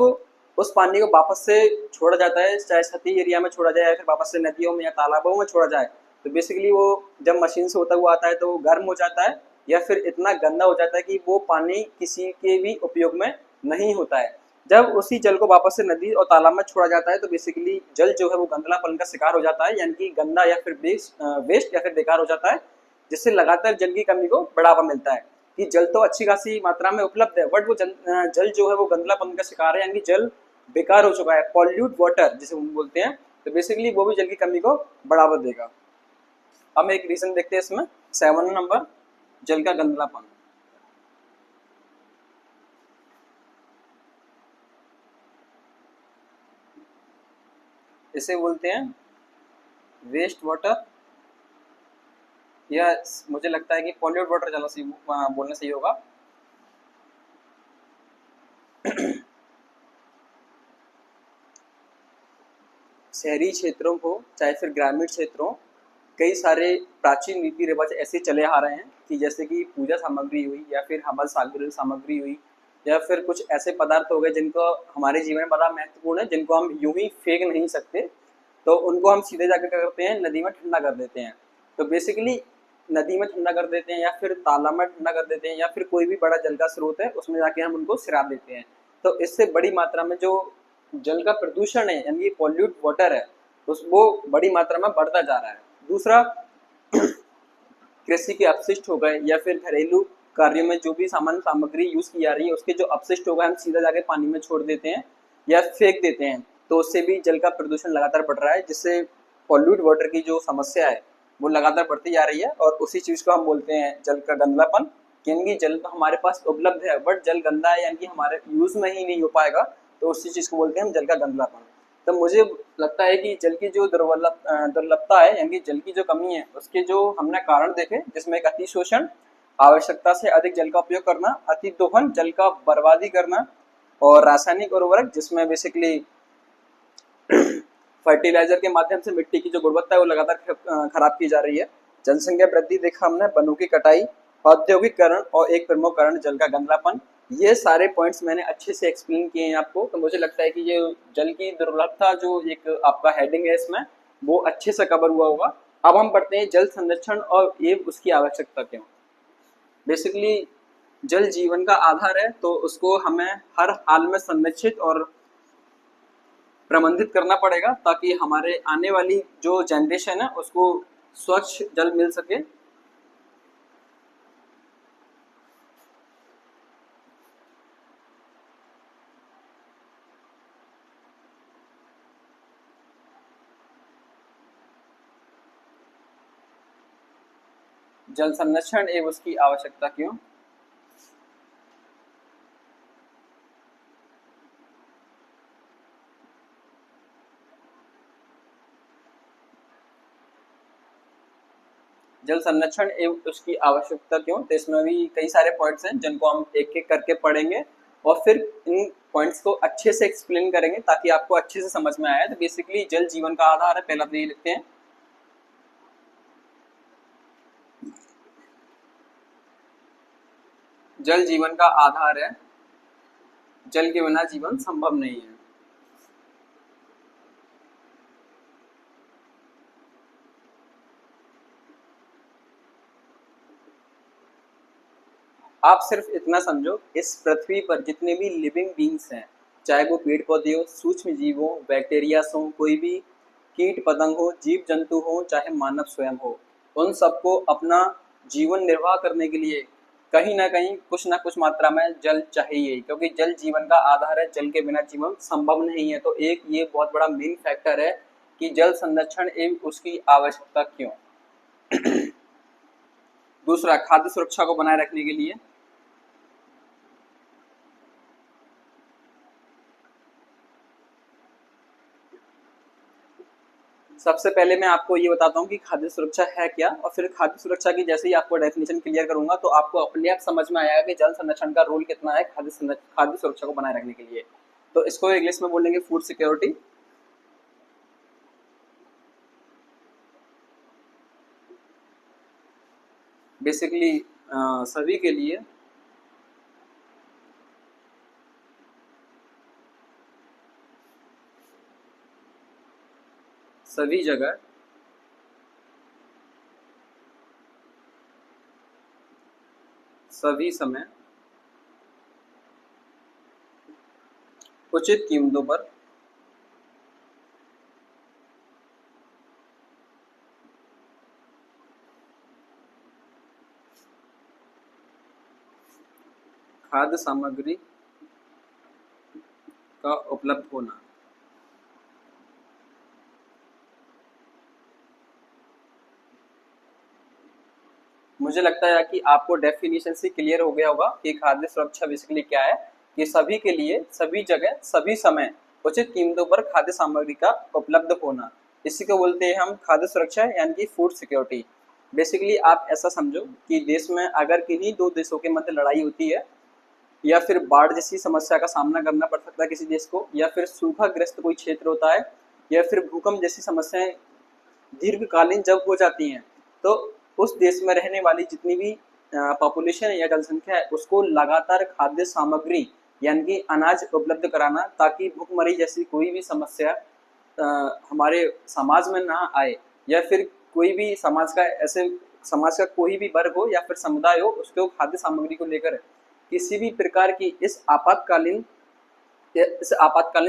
A: उस पानी को वापस से छोड़ा जाता है, चाहे सतही एरिया में छोड़ा जाए या फिर वापस से नदियों में या तालाबों में छोड़ा जाए, तो बेसिकली वो जब मशीन से होता हुआ आता है तो वो गर्म हो जाता है या फिर इतना गंदा हो जाता है कि वो पानी किसी के भी उपयोग में नहीं होता है। जब उसी जल को वापस से नदी और तालाब में छोड़ा जाता है तो बेसिकली जल जो है वो गंदलापन का शिकार हो जाता है, यानी कि गंदा या फिर वेस्ट या फिर बेकार हो जाता है, जिससे लगातार जल की कमी को बढ़ावा मिलता है। कि जल तो अच्छी खासी मात्रा में उपलब्ध है, बट वो जल जो है वो गंदलापन का शिकार है, यानी कि जल बेकार हो चुका है, पॉल्यूट वाटर जिसे हम बोलते हैं। तो बेसिकली वो भी जल की कमी को बढ़ावा देगा। हम एक रीजन देखते हैं इसमें, 7 नंबर, जल का गंदलापन। इसे बोलते हैं वेस्ट वाटर, या मुझे लगता है कि पॉल्यूट वाटर ज़्यादा सही बोलना सही होगा। शहरी क्षेत्रों को चाहे फिर ग्रामीण क्षेत्रों, कई सारे प्राचीन रीति रिवाज ऐसे चले आ रहे हैं कि जैसे कि पूजा सामग्री हुई या फिर हवन सामग्री हुई या फिर कुछ ऐसे पदार्थ हो गए जिनको हमारे जीवन में बड़ा महत्वपूर्ण है, जिनको हम यूं ही फेंक नहीं सकते, तो उनको हम सीधे जाकर क्या करते हैं, नदी में ठंडा कर देते हैं। तो बेसिकली नदी में ठंडा कर देते हैं या फिर तालाब में ठंडा कर देते हैं या फिर कोई भी बड़ा जल का स्रोत है उसमें जाके हम उनको सिरा देते हैं। तो इससे बड़ी मात्रा में जो जल का प्रदूषण है यानी पॉल्यूट वाटर है उस वो बड़ी मात्रा में बढ़ता जा रहा है। दूसरा, कृषि के अपशिष्ट हो गए या फिर घरेलू कार्यों में जो भी सामान सामग्री यूज की जा रही है उसके जो अपशिष्ट हो गए हम सीधा जाके पानी में छोड़ देते हैं या फेंक देते हैं, तो उससे भी जल का प्रदूषण लगातार बढ़ रहा है, जिससे पॉल्यूट वाटर की जो समस्या है वो लगातार बढ़ती जा रही है। और उसी चीज को हम बोलते हैं जल का गंदलापन। यानी जल तो हमारे पास उपलब्ध है बट जल गंदा है, यानी कि हमारे यूज में ही नहीं हो पाएगा, तो उसी चीज को बोलते हैं हम जल का गंदलापन। तो मुझे लगता है कि जल की जो दुर्लभता है यानी जल की जो कमी है उसके जो हमने कारण देखे, जिसमें एक अति शोषण, आवश्यकता से अधिक जल का उपयोग करना, अति दोहन, जल का बर्बादी करना, और रासायनिक उर्वरक जिसमें बेसिकली फर्टिलाइजर के माध्यम से मिट्टी की जो गुणवत्ता है वो लगातार खराब की जा रही है। जनसंख्या वृद्धि देखा हमने, वनों की कटाई, औद्योगिकरण और एक प्रमुख कारण जल का गंदलापन। ये सारे पॉइंट्स मैंने अच्छे से एक्सप्लेन किए हैं आपको, तो मुझे लगता है कि ये जल की दुर्लभता जो एक आपका हेडिंग है इसमें वो अच्छे से कवर हुआ होगा। अब हम पढ़ते हैं जल संरक्षण और ये उसकी आवश्यकता क्यों। बेसिकली जल जीवन का आधार है, तो उसको हमें हर हाल में संरक्षित और प्रबंधित करना पड़ेगा ताकि हमारे आने वाली जो जनरेशन है उसको स्वच्छ जल मिल सके। जल संरक्षण एवं उसकी आवश्यकता क्यों। जल संरक्षण एवं उसकी आवश्यकता क्यों, तो इसमें भी कई सारे पॉइंट्स हैं जिनको हम एक एक करके पढ़ेंगे और फिर इन पॉइंट्स को अच्छे से एक्सप्लेन करेंगे ताकि आपको अच्छे से समझ में आए। तो बेसिकली जल जीवन का आधार है, पहला तो ये लिखते हैं। जल जीवन का आधार है, जल के बिना जीवन संभव नहीं है। आप सिर्फ इतना समझो, इस पृथ्वी पर जितने भी लिविंग बींग्स हैं, चाहे वो पेड़ पौधे हो, सूक्ष्म जीव हो, बैक्टीरियास हो, कोई भी कीट पतंग हो, जीव जंतु हो, चाहे मानव स्वयं हो, उन सबको अपना जीवन निर्वाह करने के लिए कहीं ना कहीं कुछ ना कुछ मात्रा में जल चाहिए, क्योंकि जल जीवन का आधार है, जल के बिना जीवन संभव नहीं है। तो एक ये बहुत बड़ा मेन फैक्टर है कि जल संरक्षण एवं उसकी आवश्यकता क्यों। दूसरा, खाद्य सुरक्षा को बनाए रखने के लिए। सबसे पहले मैं आपको ये बताता हूँ कि खाद्य सुरक्षा है क्या, और फिर खाद्य सुरक्षा की जैसे ही आपको डेफिनेशन क्लियर करूंगा तो आपको अपने आप समझ में आएगा कि जल संरक्षण का रोल कितना है खाद्य सुरक्षा को बनाए रखने के लिए। तो इसको इंग्लिश में बोलेंगे फूड सिक्योरिटी। बेसिकली सभी के लिए, सभी जगह, सभी समय उचित कीमतों पर खाद्य सामग्री का उपलब्ध होना। मुझे लगता है कि आपको डेफिनेशन से क्लियर हो गया होगा कि खाद्य सुरक्षा बेसिकली क्या है, कि सभी के लिए सभी जगह सभी समय उचित कीमतों पर खाद्य सामग्री का उपलब्ध होना, इसी को बोलते हैं हम खाद्य सुरक्षा यानी कि फूड सिक्योरिटी। बेसिकली आप ऐसा समझो कि देश में अगर किन्हीं दो देशों के मध्य लड़ाई होती है, या फिर बाढ़ जैसी समस्या का सामना करना पड़ सकता है किसी देश को, या फिर सूखाग्रस्त कोई क्षेत्र होता है, या फिर भूकंप जैसी समस्याएं दीर्घकालीन जब हो जाती हैं, तो उस देश में रहने वाली जितनी भी पॉपुलेशन या जनसंख्या है उसको लगातार खाद्य सामग्री यानी कि अनाज उपलब्ध कराना, ताकि भूखमरी जैसी कोई भी समस्या हमारे समाज में ना आए, या फिर कोई भी समाज का कोई भी वर्ग हो या फिर समुदाय हो, उसको खाद्य सामग्री को लेकर किसी भी प्रकार की इस आपातकालीन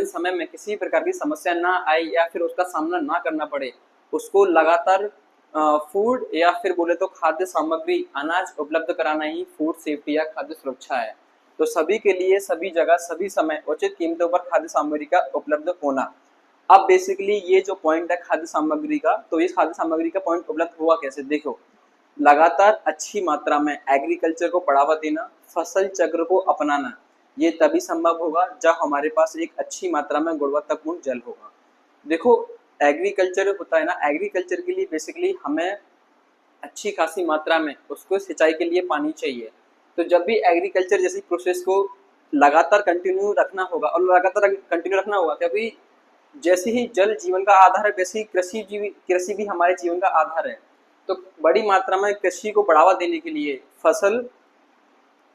A: समय में किसी प्रकार की समस्या ना आए या फिर उसका सामना ना करना पड़े, उसको लगातार फूड या फिर बोले तो खाद्य सामग्री अनाज उपलब्ध कराना ही फूड सेफ्टी या खाद्य सुरक्षा है। तो सभी के लिए सभी जगह सभी समय उचित कीमतों पर खाद्य सामग्री का उपलब्ध होना। अब बेसिकली ये जो पॉइंट है खाद्य सामग्री का, तो इस खाद्य सामग्री का पॉइंट उपलब्ध हुआ कैसे, देखो लगातार अच्छी मात्रा में एग्रीकल्चर को बढ़ावा देना, फसल चक्र को अपनाना, ये तभी संभव होगा जब हमारे पास एक अच्छी मात्रा में गुणवत्तापूर्ण जल होगा। देखो एग्रीकल्चर होता है ना, एग्रीकल्चर के लिए बेसिकली हमें अच्छी खासी मात्रा में उसको सिंचाई के लिए पानी चाहिए। तो जब भी एग्रीकल्चर जैसी प्रोसेस को लगातार कंटिन्यू रखना होगा, और लगातार कंटिन्यू रखना होगा क्योंकि जैसे ही जल जीवन का आधार है, वैसे ही कृषि भी हमारे जीवन का आधार है। तो बड़ी मात्रा में कृषि को बढ़ावा देने के लिए, फसल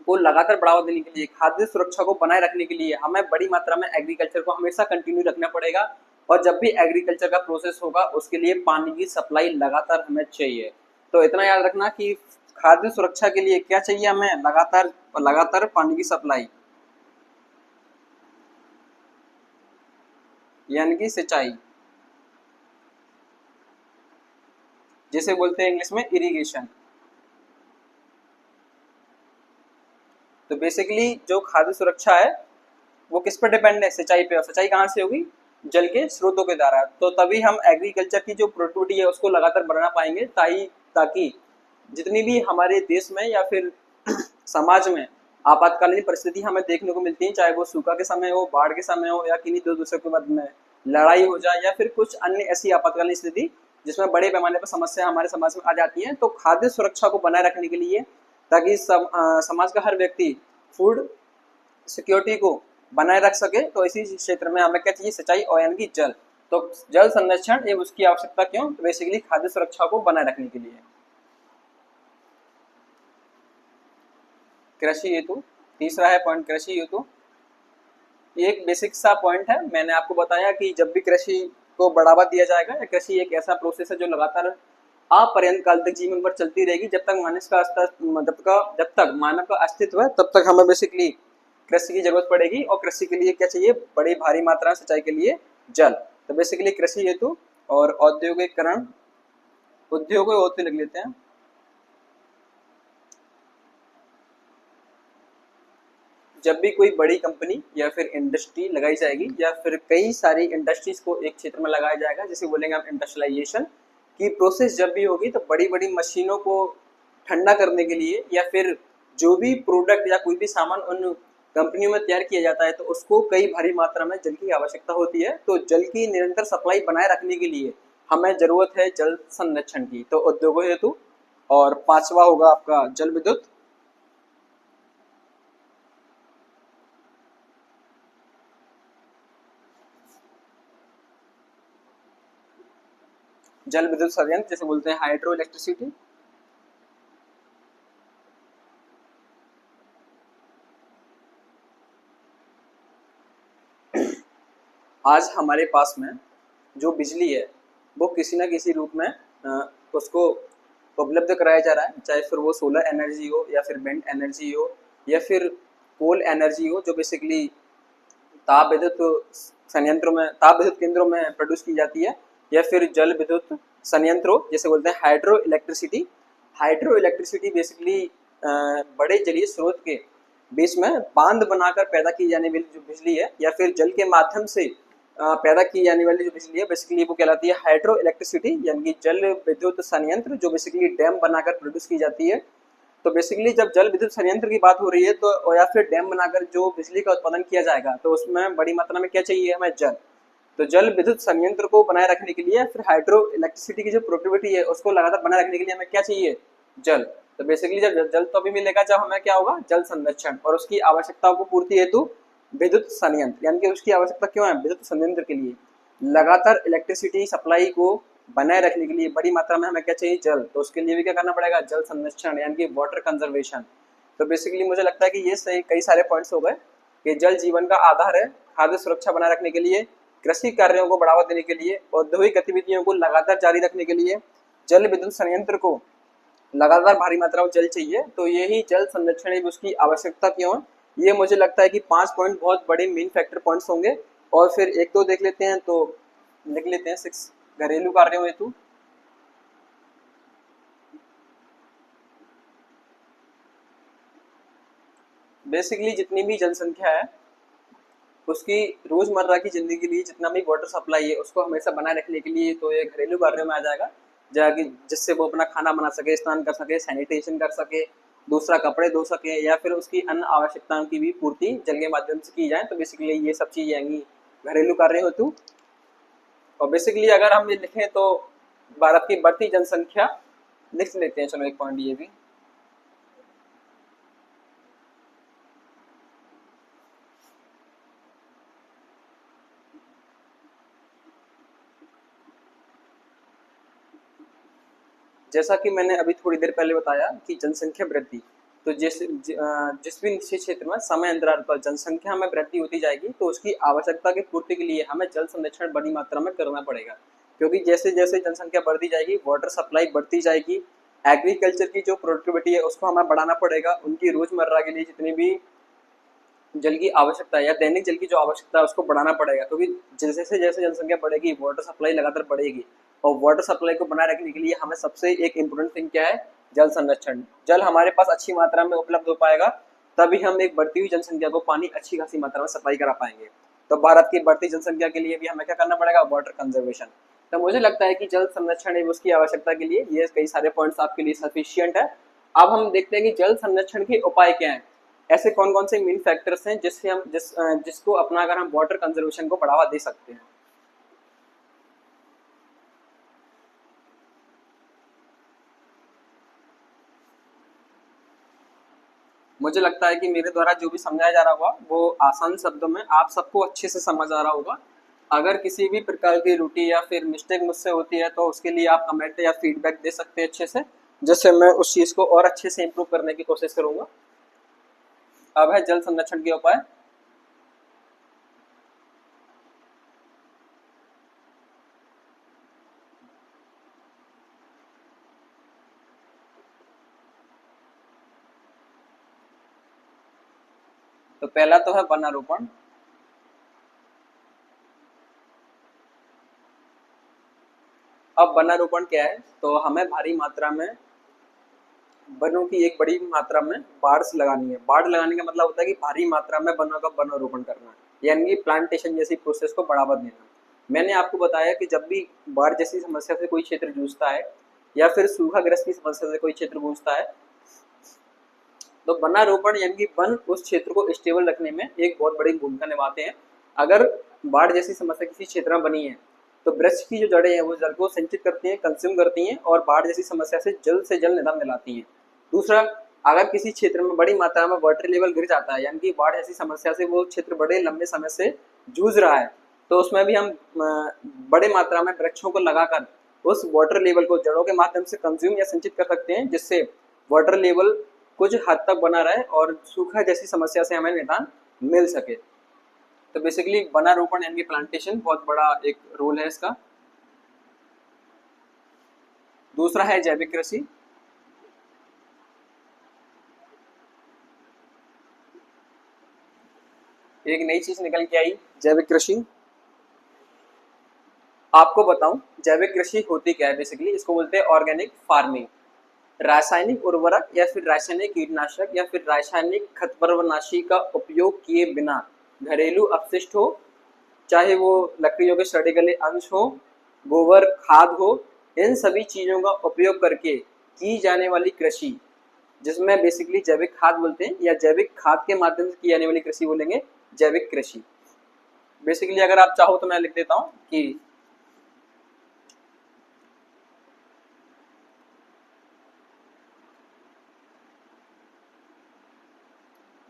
A: को लगातार बढ़ावा देने के लिए, खाद्य सुरक्षा को बनाए रखने के लिए हमें बड़ी मात्रा में एग्रीकल्चर को हमेशा कंटिन्यू रखना पड़ेगा। और जब भी एग्रीकल्चर का प्रोसेस होगा उसके लिए पानी की सप्लाई लगातार हमें चाहिए। तो इतना याद रखना कि खाद्य सुरक्षा के लिए क्या चाहिए, हमें लगातार पानी की सप्लाई यानी कि सिंचाई, जिसे बोलते हैं इंग्लिश में इरिगेशन। तो बेसिकली जो खाद्य सुरक्षा है वो किस पर डिपेंड है, सिंचाई पे। और सिंचाई कहाँ से होगी, जल के स्रोतों के द्वारा। तो तभी हम एग्रीकल्चर की जो प्रोडक्टिविटी है उसको लगातार बढ़ा पाएंगे, ताकि जितनी भी हमारे देश में या फिर समाज में आपातकालीन परिस्थिति हमें देखने को मिलती है, चाहे वो सूखा के समय हो, बाढ़ के समय हो, या किन्हीं दो दूसरे के मध्य में लड़ाई हो जाए, या फिर कुछ अन्य ऐसी आपातकालीन स्थिति जिसमें बड़े पैमाने पर समस्या हमारे समाज में आ जाती है, तो खाद्य सुरक्षा को बनाए रखने के लिए, ताकि समाज का हर व्यक्ति फूड सिक्योरिटी को बनाए रख सके, तो इसी क्षेत्र में हमें क्या चाहिए, सिंचाई और यानी कि जल। तो जल संरक्षण एवं उसकी आवश्यकता क्यों, तो बेसिकली खाद्य सुरक्षा को बनाए रखने के लिए। कृषि हेतु तीसरा है पॉइंट, कृषि हेतु एक बेसिक सा पॉइंट है। मैंने आपको बताया कि जब भी कृषि को बढ़ावा दिया जाएगा, या कृषि एक ऐसा प्रोसेस है जो लगातार अपर्यंत काल तक जीवन भर चलती रहेगी, जब तक मानव का अस्तित्व है तब तक हमें बेसिकली कृषि की जरूरत पड़ेगी। और कृषि के लिए क्या चाहिए, बड़ी भारी मात्रा में सिंचाई के लिए जल। तो बेसिकली कृषि हेतु और औद्योगिकरण, उद्योग लिख लेते हैं। जब भी कोई बड़ी कंपनी या फिर इंडस्ट्री लगाई जाएगी, या फिर कई सारी इंडस्ट्रीज को एक क्षेत्र में लगाया जाएगा, जिसे बोलेंगे हम इंडस्ट्रियलाइजेशन की प्रोसेस जब भी होगी, तो बड़ी बड़ी मशीनों को ठंडा करने के लिए, या फिर जो भी प्रोडक्ट या कोई भी सामान उन कंपनियों में तैयार किया जाता है, तो उसको कई भारी मात्रा में जल की आवश्यकता होती है। तो जल की निरंतर सप्लाई बनाए रखने के लिए हमें जरूरत है जल संरक्षण की, तो उद्योगों हेतु। और पांचवा होगा आपका जल विद्युत। जल विद्युत संयंत्र जैसे बोलते हैं हाइड्रो इलेक्ट्रिसिटी। आज हमारे पास में जो बिजली है वो किसी न किसी रूप में उसको उपलब्ध कराया जा रहा है, चाहे फिर वो सोलर एनर्जी हो, या फिर विंड एनर्जी हो, या फिर कोल एनर्जी हो, जो बेसिकली ताप विद्युत संयंत्रों में, ताप विद्युत केंद्रों में प्रोड्यूस की जाती है, या फिर जल विद्युत संयंत्रों जैसे बोलते हैं hydro electricity. Hydro electricity basically बड़े जलीय स्रोत के बीच में बांध बनाकर पैदा की जाने वाली जो बिजली है, या फिर जल के माध्यम से पैदा की जाने वाली जो बिजली है, बेसिकली वो कहलाती है हाइड्रो इलेक्ट्रिसिटी, यानी कि जल विद्युत संयंत्र जो बेसिकली डैम बनाकर प्रोड्यूस की जाती है। तो बेसिकली जब जल विद्युत संयंत्र की बात हो रही है तो या फिर डैम बनाकर जो बिजली का उत्पादन किया जाएगा, तो उसमें बड़ी मात्रा में क्या चाहिए हमें, जल। तो जल विद्युत संयंत्र को बनाए रखने के लिए, फिर हाइड्रो इलेक्ट्रिसिटी की जो प्रोडक्टिविटी है उसको लगातार बनाए रखने के लिए हमें क्या चाहिए, जल। तो बेसिकली जब जल तो अभी मिलेगा जब हमें क्या होगा, जल संरक्षण, और उसकी आवश्यकताओं को पूर्ति हेतु विद्युत संयंत्र, यानी कि उसकी आवश्यकता क्यों है, विद्युत संयंत्र के लिए लगातार इलेक्ट्रिसिटी सप्लाई को बनाए रखने के लिए बड़ी मात्रा में हमें क्या चाहिए, जल। तो उसके लिए भी क्या करना पड़ेगा, जल संरक्षण यानी कि वाटर कंजर्वेशन। तो बेसिकली मुझे लगता है कि ये सही कई सारे पॉइंट्स हो गए कि जल जीवन का आधार है, खाद्य सुरक्षा बनाए रखने के लिए, कृषि कार्यों को बढ़ावा देने के लिए, औद्योगिक गतिविधियों को लगातार जारी रखने के लिए जल विद्युत संयंत्र को लगातार भारी मात्रा में जल चाहिए। तो यही जल संरक्षण है, उसकी आवश्यकता क्यों है, ये मुझे लगता है कि 5 पॉइंट बहुत बड़े मेन फैक्टर पॉइंट्स होंगे। और फिर एक दो देख लेते हैं, तो लिख लेते हैं 6 घरेलू कार्यों हेतु। बेसिकली जितनी भी जनसंख्या है उसकी रोजमर्रा की जिंदगी के लिए जितना भी वाटर सप्लाई है उसको हमेशा बनाए रखने के लिए तो ये घरेलू कार्यों में आ जाएगा, जाकि जिससे वो अपना खाना बना सके, स्नान कर सके, सैनिटेशन कर सके, दूसरा कपड़े धो सके, या फिर उसकी अन्य आवश्यकताओं की भी पूर्ति जल के माध्यम से की जाए। तो बेसिकली ये सब चीजें आएंगी घरेलू कार्य हेतु। और बेसिकली अगर हम ये लिखें तो भारत की बढ़ती जनसंख्या लिख लेते हैं, चलो एक पॉइंट ये भी। जैसा कि मैंने अभी थोड़ी देर पहले बताया कि जनसंख्या वृद्धि, तो जिस भी निश्चित क्षेत्र में समय अंतराल पर जनसंख्या में वृद्धि होती जाएगी तो उसकी आवश्यकता की पूर्ति के लिए हमें जल संरक्षण बड़ी मात्रा में करना पड़ेगा, क्योंकि जैसे जैसे जनसंख्या बढ़ती जाएगी वाटर सप्लाई बढ़ती जाएगी, एग्रीकल्चर की जो प्रोडक्टिविटी है उसको हमें बढ़ाना पड़ेगा, उनकी रोजमर्रा के लिए जितनी भी जल की आवश्यकता है या दैनिक जल की जो आवश्यकता है उसको बढ़ाना पड़ेगा, क्योंकि जैसे जैसे जनसंख्या बढ़ेगी वाटर सप्लाई लगातार बढ़ेगी, और वाटर सप्लाई को बनाए रखने के लिए हमें सबसे एक इम्पोर्टेंट थिंग क्या है, जल संरक्षण। जल हमारे पास अच्छी मात्रा में उपलब्ध हो पाएगा तभी हम एक बढ़ती हुई जनसंख्या को पानी अच्छी खासी मात्रा में सप्लाई करा पाएंगे। तो भारत की बढ़ती जनसंख्या के लिए भी हमें क्या करना पड़ेगा, वाटर कंजर्वेशन। तो मुझे लगता है कि जल संरक्षण है उसकी आवश्यकता के लिए ये कई सारे पॉइंट्स आपके लिए सफिशियंट है। अब हम देखते हैं कि जल संरक्षण के उपाय क्या हैं, ऐसे कौन कौन से मेन फैक्टर्स हैं जिससे हम जिसको अपनाकर हम वाटर कंजर्वेशन को बढ़ावा दे सकते हैं। मुझे लगता है कि मेरे द्वारा जो भी समझाया जा रहा होगा वो आसान शब्दों में आप सबको अच्छे से समझ आ रहा होगा। अगर किसी भी प्रकार की त्रुटि या फिर मिस्टेक मुझसे होती है तो उसके लिए आप कमेंट या फीडबैक दे सकते हैं अच्छे से, जिससे मैं उस चीज़ को और अच्छे से इम्प्रूव करने की कोशिश करूंगा। अब है जल संरक्षण के उपाय। तो पहला तो है वनारोपण। अब वनारोपण क्या है, तो हमें भारी मात्रा में वनों की एक बड़ी मात्रा में बाढ़ लगानी है। बाढ़ लगाने का मतलब होता है कि भारी मात्रा में वनों का वनारोपण करना, यानी कि प्लांटेशन जैसी प्रोसेस को बढ़ावा देना। मैंने आपको बताया कि जब भी बाढ़ जैसी समस्या से कोई क्षेत्र जूझता है या फिर सूखाग्रस्त की समस्या से कोई क्षेत्र जूझता है तो वनारोपण यानी कि वन उस क्षेत्र को स्टेबल रखने में एक बहुत बड़ी भूमिका निभाते हैं। अगर बाढ़ जैसी समस्या किसी क्षेत्र में बनी है तो वृक्ष की जो जड़ें हैं वो जल को संचित करती हैं, कंज्यूम करती हैं और बाढ़ जैसी समस्या से जल निदान दिलाती हैं। दूसरा, अगर किसी क्षेत्र में बड़ी मात्रा में वाटर लेवल गिर जाता है, यानी कि बाढ़ जैसी समस्या से वो क्षेत्र बड़े लंबे समय से जूझ रहा है, तो उसमें भी हम बड़े मात्रा में वृक्षों को लगाकर उस वाटर लेवल को जड़ों के माध्यम से कंज्यूम या संचित कर सकते हैं, जिससे वाटर लेवल कुछ हद तक बना रहे और सूखा जैसी समस्या से हमें निदान मिल सके। तो बेसिकली वनारोपण यानी प्लांटेशन बहुत बड़ा एक रोल है इसका। दूसरा है जैविक कृषि। एक नई चीज निकल के आई, जैविक कृषि। आपको बताऊं जैविक कृषि होती क्या है। बेसिकली इसको बोलते हैं ऑर्गेनिक फार्मिंग। रासायनिक उर्वरक या फिर रासायनिक कीटनाशक या फिर रासायनिक खरपतवारनाशी का उपयोग किए बिना घरेलू अपशिष्ट हो, चाहे वो लकड़ियों के सड़े गले अंश हो, गोबर खाद हो, इन सभी चीजों का उपयोग करके की जाने वाली कृषि, जिसमें बेसिकली जैविक खाद बोलते हैं या जैविक खाद के माध्यम से की जाने वाली कृषि बोलेंगे जैविक कृषि। बेसिकली अगर आप चाहो तो मैं लिख देता हूं कि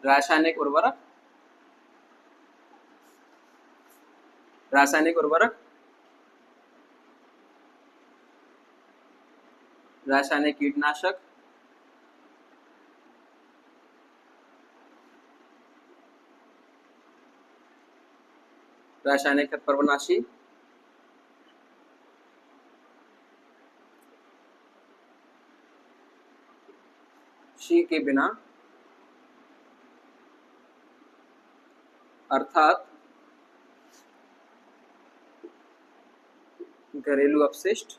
A: रासायनिक उर्वरक, रासायनिक उर्वरक, रासायनिक कीटनाशक, रासायनिक खरपतवारनाशी, के बिना अर्थात घरेलू अपशिष्ट,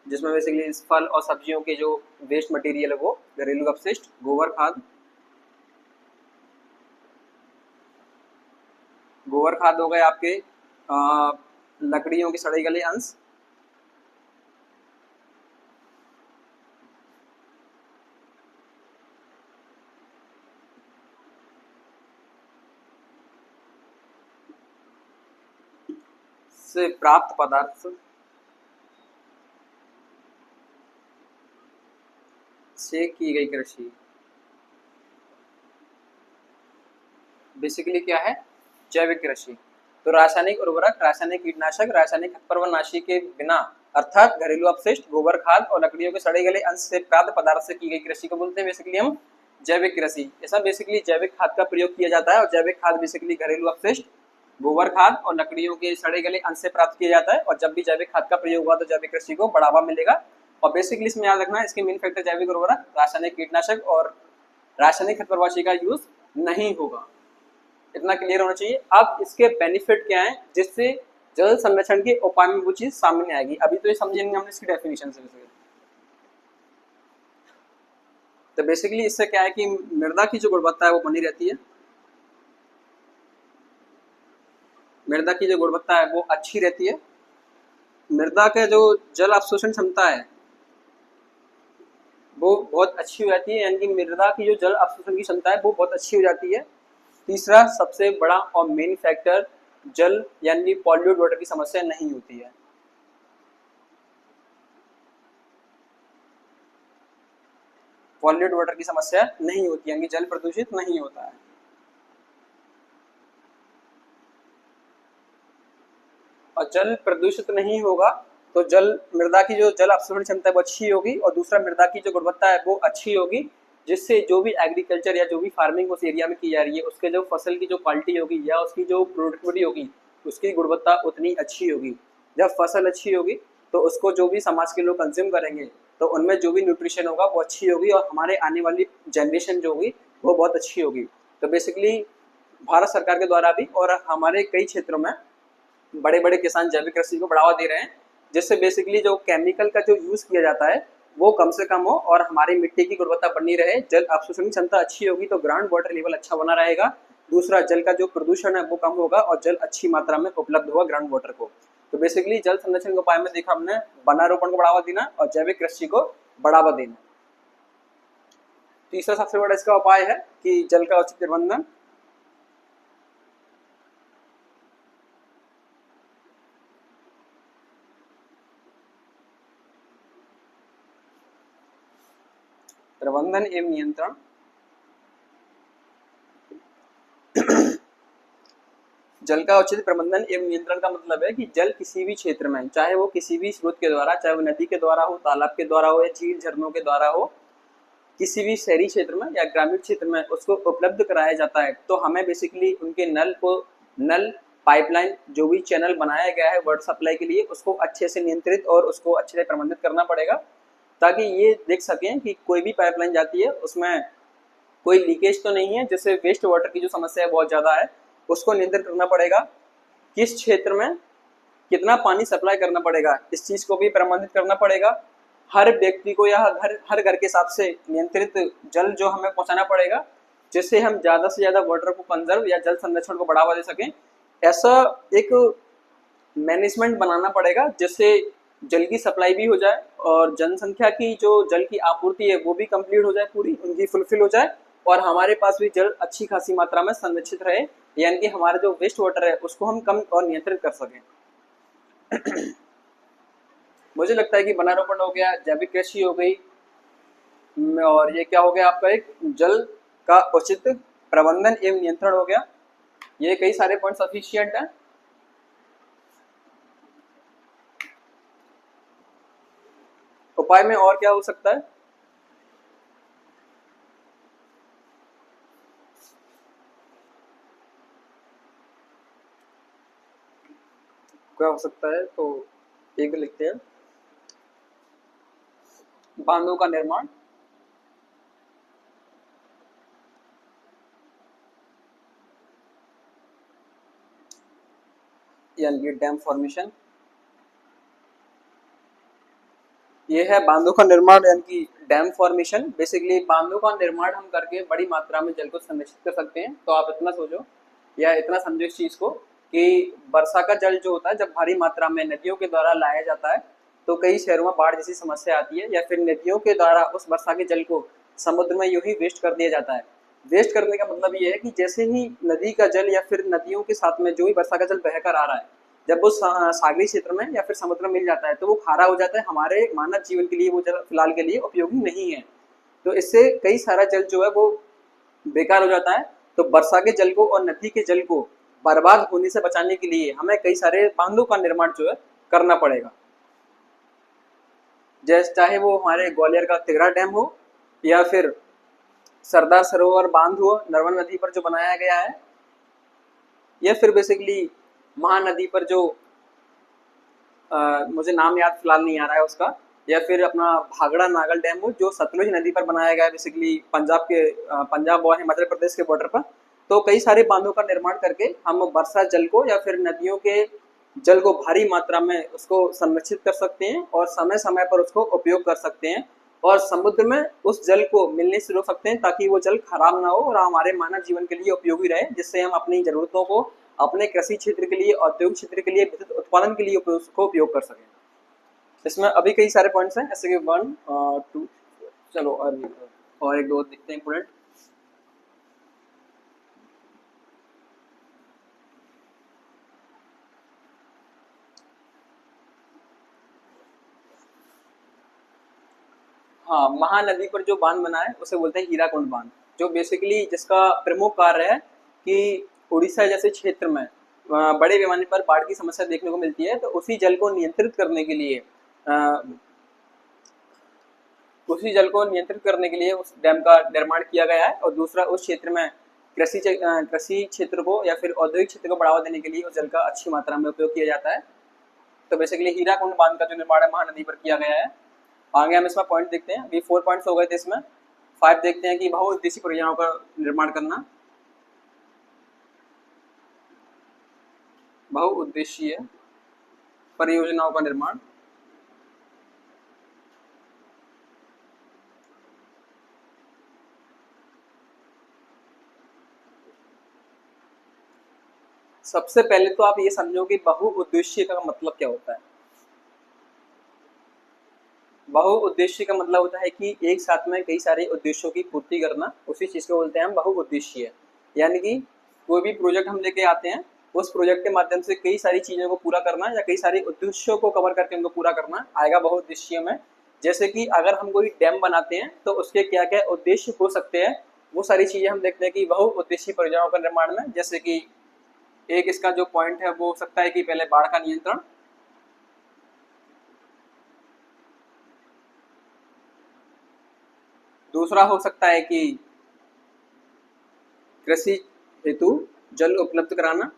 A: जिसमें बेसिकली फल और सब्जियों के जो वेस्ट मटेरियल है वो घरेलू अपशिष्ट, गोबर खाद, गोबर खाद हो गए आपके लकड़ियों के सड़े गले अंश, से प्राप्त पदार्थ से की गई कृषि। बेसिकली क्या है जैविक कृषि। तो रासायनिक उर्वरक, रासायनिक कीटनाशक, रासायनिक खरपतवारनाशी के बिना अर्थात घरेलू अपशिष्ट, गोबर खाद और लकड़ियों के सड़े गले अंश से प्राप्त पदार्थ से की गई कृषि को बोलते हैं बेसिकली हम जैविक कृषि। इसमें बेसिकली जैविक खाद का प्रयोग किया जाता है और जैविक खाद बेसिकली घरेलू अपशिष्ट, गोबर खाद और लकड़ियों के सड़े गले अंश से प्राप्त किया जाता है। और जब भी जैविक खाद का प्रयोग हुआ तो जैविक कृषि को बढ़ावा मिलेगा। और बेसिकली इसमें याद रखना है इसके मेन फैक्टर जैविक उर्वरक, रासायनिक कीटनाशक और रासायनिक खरपतवारनाशी का यूज नहीं होगा। इतना क्लियर होना चाहिए। अब इसके बेनिफिट क्या है जिससे जल संरक्षण के उपाय में वो चीज सामने आएगी। अभी तो ये समझेंगे हमने इसकी डेफिनेशन से। तो बेसिकली इससे क्या है कि मृदा की जो गुणवत्ता है वो बनी रहती है, मृदा की जो गुणवत्ता है वो अच्छी रहती है, मृदा का जो जल अवशोषण क्षमता है वो बहुत अच्छी हो जाती है, यानी कि मृदा की जो जल अवशोषण की क्षमता है वो बहुत अच्छी हो जाती है। तीसरा सबसे बड़ा और मेन फैक्टर, जल यानी पॉल्यूट वाटर की समस्या नहीं होती है। पॉल्यूट वाटर की समस्या नहीं होती, यानी जल प्रदूषित नहीं होता है। और जल प्रदूषित नहीं होगा तो जल मृदा की जो जल अवशोषण क्षमता है वो अच्छी होगी और दूसरा मृदा की जो गुणवत्ता है वो अच्छी होगी, जिससे जो भी एग्रीकल्चर या जो भी फार्मिंग उस एरिया में की जा रही है उसके जो फसल की जो क्वालिटी होगी या उसकी जो प्रोडक्टिविटी होगी उसकी गुणवत्ता उतनी अच्छी होगी। जब फसल अच्छी होगी तो उसको जो भी समाज के लोग कंज्यूम करेंगे तो उनमें जो भी न्यूट्रिशन होगा वो अच्छी होगी और हमारे आने वाली जनरेशन जो होगी वो बहुत अच्छी होगी। तो बेसिकली भारत सरकार के द्वारा भी और हमारे कई क्षेत्रों में बड़े बड़े किसान जैविक कृषि को बढ़ावा दे रहे हैं, जिससे बेसिकली जो केमिकल का जो यूज किया जाता है वो कम से कम हो और हमारी मिट्टी की गुणवत्ता बनी रहे, जल अवशोषण क्षमता अच्छी होगी तो ग्राउंड वाटर लेवल अच्छा बना रहेगा। दूसरा जल का जो प्रदूषण है वो कम होगा और जल अच्छी मात्रा में उपलब्ध होगा ग्राउंड वाटर को। तो बेसिकली जल संरक्षण के उपाय में देखा हमने वनारोपण को बढ़ावा देना और जैविक कृषि को बढ़ावा देना। तीसरा सबसे बड़ा इसका उपाय है कि जल का उचित प्रबंधन। प्रबंधन एवं नियंत्रण। जल का उचित प्रबंधन एवं नियंत्रण का मतलब है कि जल किसी भी क्षेत्र में, चाहे वो किसी भी स्रोत के द्वारा, चाहे वो नदी के द्वारा हो, तालाब के द्वारा हो या झील झरनों के द्वारा हो, किसी भी शहरी क्षेत्र में या ग्रामीण क्षेत्र में उसको उपलब्ध कराया जाता है तो हमें बेसिकली उनके नल पाइपलाइन जो भी चैनल बनाया गया है वाटर सप्लाई के लिए उसको अच्छे से नियंत्रित और उसको अच्छे से प्रबंधित करना पड़ेगा, ताकि ये देख सकें कि कोई भी पाइपलाइन जाती है उसमें कोई लीकेज तो नहीं है, जैसे वेस्ट वाटर की जो समस्या है बहुत ज़्यादा है, उसको नियंत्रित करना पड़ेगा। किस क्षेत्र में कितना पानी सप्लाई करना पड़ेगा, इस चीज़ को भी प्रबंधित करना पड़ेगा। हर व्यक्ति को या हर घर के हिसाब से नियंत्रित जल जो हमें पहुंचाना पड़ेगा, जिससे हम ज़्यादा से ज़्यादा वाटर को कंजर्व या जल संरक्षण को बढ़ावा दे सकें। ऐसा एक मैनेजमेंट बनाना पड़ेगा जिससे जल की सप्लाई भी हो जाए और जनसंख्या की जो जल की आपूर्ति है वो भी कंप्लीट हो जाए, पूरी उनकी फुलफिल हो जाए, और हमारे पास भी जल अच्छी खासी मात्रा में संरक्षित रहे, यानी कि हमारा जो वेस्ट वाटर है उसको हम कम और नियंत्रित कर सकें। मुझे लगता है कि वनारोपण हो गया, जैविक कृषि हो गई, और ये क्या हो गया आपका, एक जल का उचित प्रबंधन एवं नियंत्रण हो गया। ये कई सारे पॉइंट सफिशिएंट हैं। उपाय में और क्या हो सकता है? क्या हो सकता है, तो एक लिखते हैं, बांधों का निर्माण, यानी कि डैम फॉर्मेशन। ये है बांधों का निर्माण यानी कि डैम फॉर्मेशन। बेसिकली बांधों का निर्माण हम करके बड़ी मात्रा में जल को संरक्षित कर सकते हैं। तो आप इतना सोचो या इतना समझो इस चीज को कि वर्षा का जल जो होता है जब भारी मात्रा में नदियों के द्वारा लाया जाता है तो कई शहरों में बाढ़ जैसी समस्या आती है, या फिर नदियों के द्वारा उस वर्षा के जल को समुद्र में यूं ही वेस्ट कर दिया जाता है। वेस्ट करने का मतलब ये है कि जैसे ही नदी का जल या फिर नदियों के साथ में जो भी वर्षा का जल बहकर आ रहा है, जब वो सागरी क्षेत्र में या फिर समुद्र में मिल जाता है तो वो खारा हो जाता है, हमारे मानव जीवन के लिए वो जल फिलहाल के लिए उपयोगी नहीं है। तो इससे कई सारा जल जो है वो बेकार हो जाता है। तो वर्षा के जल को और नदी के जल को बर्बाद होने से बचाने के लिए हमें कई सारे बांधों का निर्माण जो है करना पड़ेगा। जैसे चाहे वो हमारे ग्वालियर का तिगरा डैम हो या फिर सरदार सरोवर बांध हो नर्मदा नदी पर जो बनाया गया है, या फिर बेसिकली महानदी पर जो मुझे नाम याद फिलहाल नहीं आ रहा है उसका, या फिर अपना भागड़ा नागल डैम हो जो सतलुज नदी पर बनाया गया है, बेसिकली पंजाब के पंजाब और हिमाचल प्रदेश के बॉर्डर पर। तो कई सारे बांधों का निर्माण करके हम वर्षा जल को या फिर नदियों के जल को भारी मात्रा में उसको संरक्षित कर सकते हैं और समय समय पर उसको उपयोग कर सकते हैं, और समुद्र में उस जल को मिलने से रोक सकते हैं ताकि वो जल खराब ना हो और हमारे मानव जीवन के लिए उपयोगी रहे, जिससे हम अपनी जरूरतों को अपने कृषि क्षेत्र के लिए, औद्योगिक क्षेत्र के लिए, विद्युत उत्पादन के लिए उसको उपयोग कर सकें। इसमें अभी कई सारे पॉइंट्स हैं, जैसे कि 1 2, चलो और एक दो देखते हैं इंपोर्टेंट। हाँ, महानदी पर जो बांध बना है उसे बोलते हैं हीराकुंड बांध, जो बेसिकली जिसका प्रमुख कार्य है कि उड़ीसा जैसे क्षेत्र में बड़े पैमाने पर बाढ़ की समस्या देखने को मिलती है, तो उसी जल को नियंत्रित करने के लिए उस डैम का निर्माण किया गया है। और दूसरा, उस क्षेत्र में कृषि क्षेत्र को या फिर औद्योगिक क्षेत्र को बढ़ावा देने के लिए उस जल का अच्छी मात्रा में उपयोग किया जाता है। तो बेसिकली हीराकुंड बांध का जो निर्माण है महानदी पर किया गया है। आगे हम इसमें पॉइंट देखते हैं, अभी 4 पॉइंट्स हो गए थे, इसमें 5 देखते हैं कि बहुउद्देशीय परियोजनाओं का निर्माण करना। बहुउद्देशीय परियोजनाओं का निर्माण, सबसे पहले तो आप ये समझो कि बहुउद्देशीय का मतलब क्या होता है। बहुउद्देशीय का मतलब होता है कि एक साथ में कई सारे उद्देश्यों की पूर्ति करना, उसी चीज को बोलते हैं हम बहुउद्देशीय। यानी कि कोई भी प्रोजेक्ट हम लेके आते हैं, उस प्रोजेक्ट के माध्यम से कई सारी चीजों को पूरा करना या कई सारे उद्देश्यों को कवर करके उनको पूरा करना आएगा बहुउद्देशीय में। जैसे कि अगर हम कोई डैम बनाते हैं तो उसके क्या क्या उद्देश्य हो सकते हैं, वो सारी चीजें हम देखते हैं कि बहुउद्देशीय परियोजनाओं का निर्माण में। जैसे कि एक इसका जो पॉइंट है वो हो सकता है कि पहले बाढ़ का नियंत्रण, दूसरा हो सकता है कि कृषि हेतु जल उपलब्ध कराना,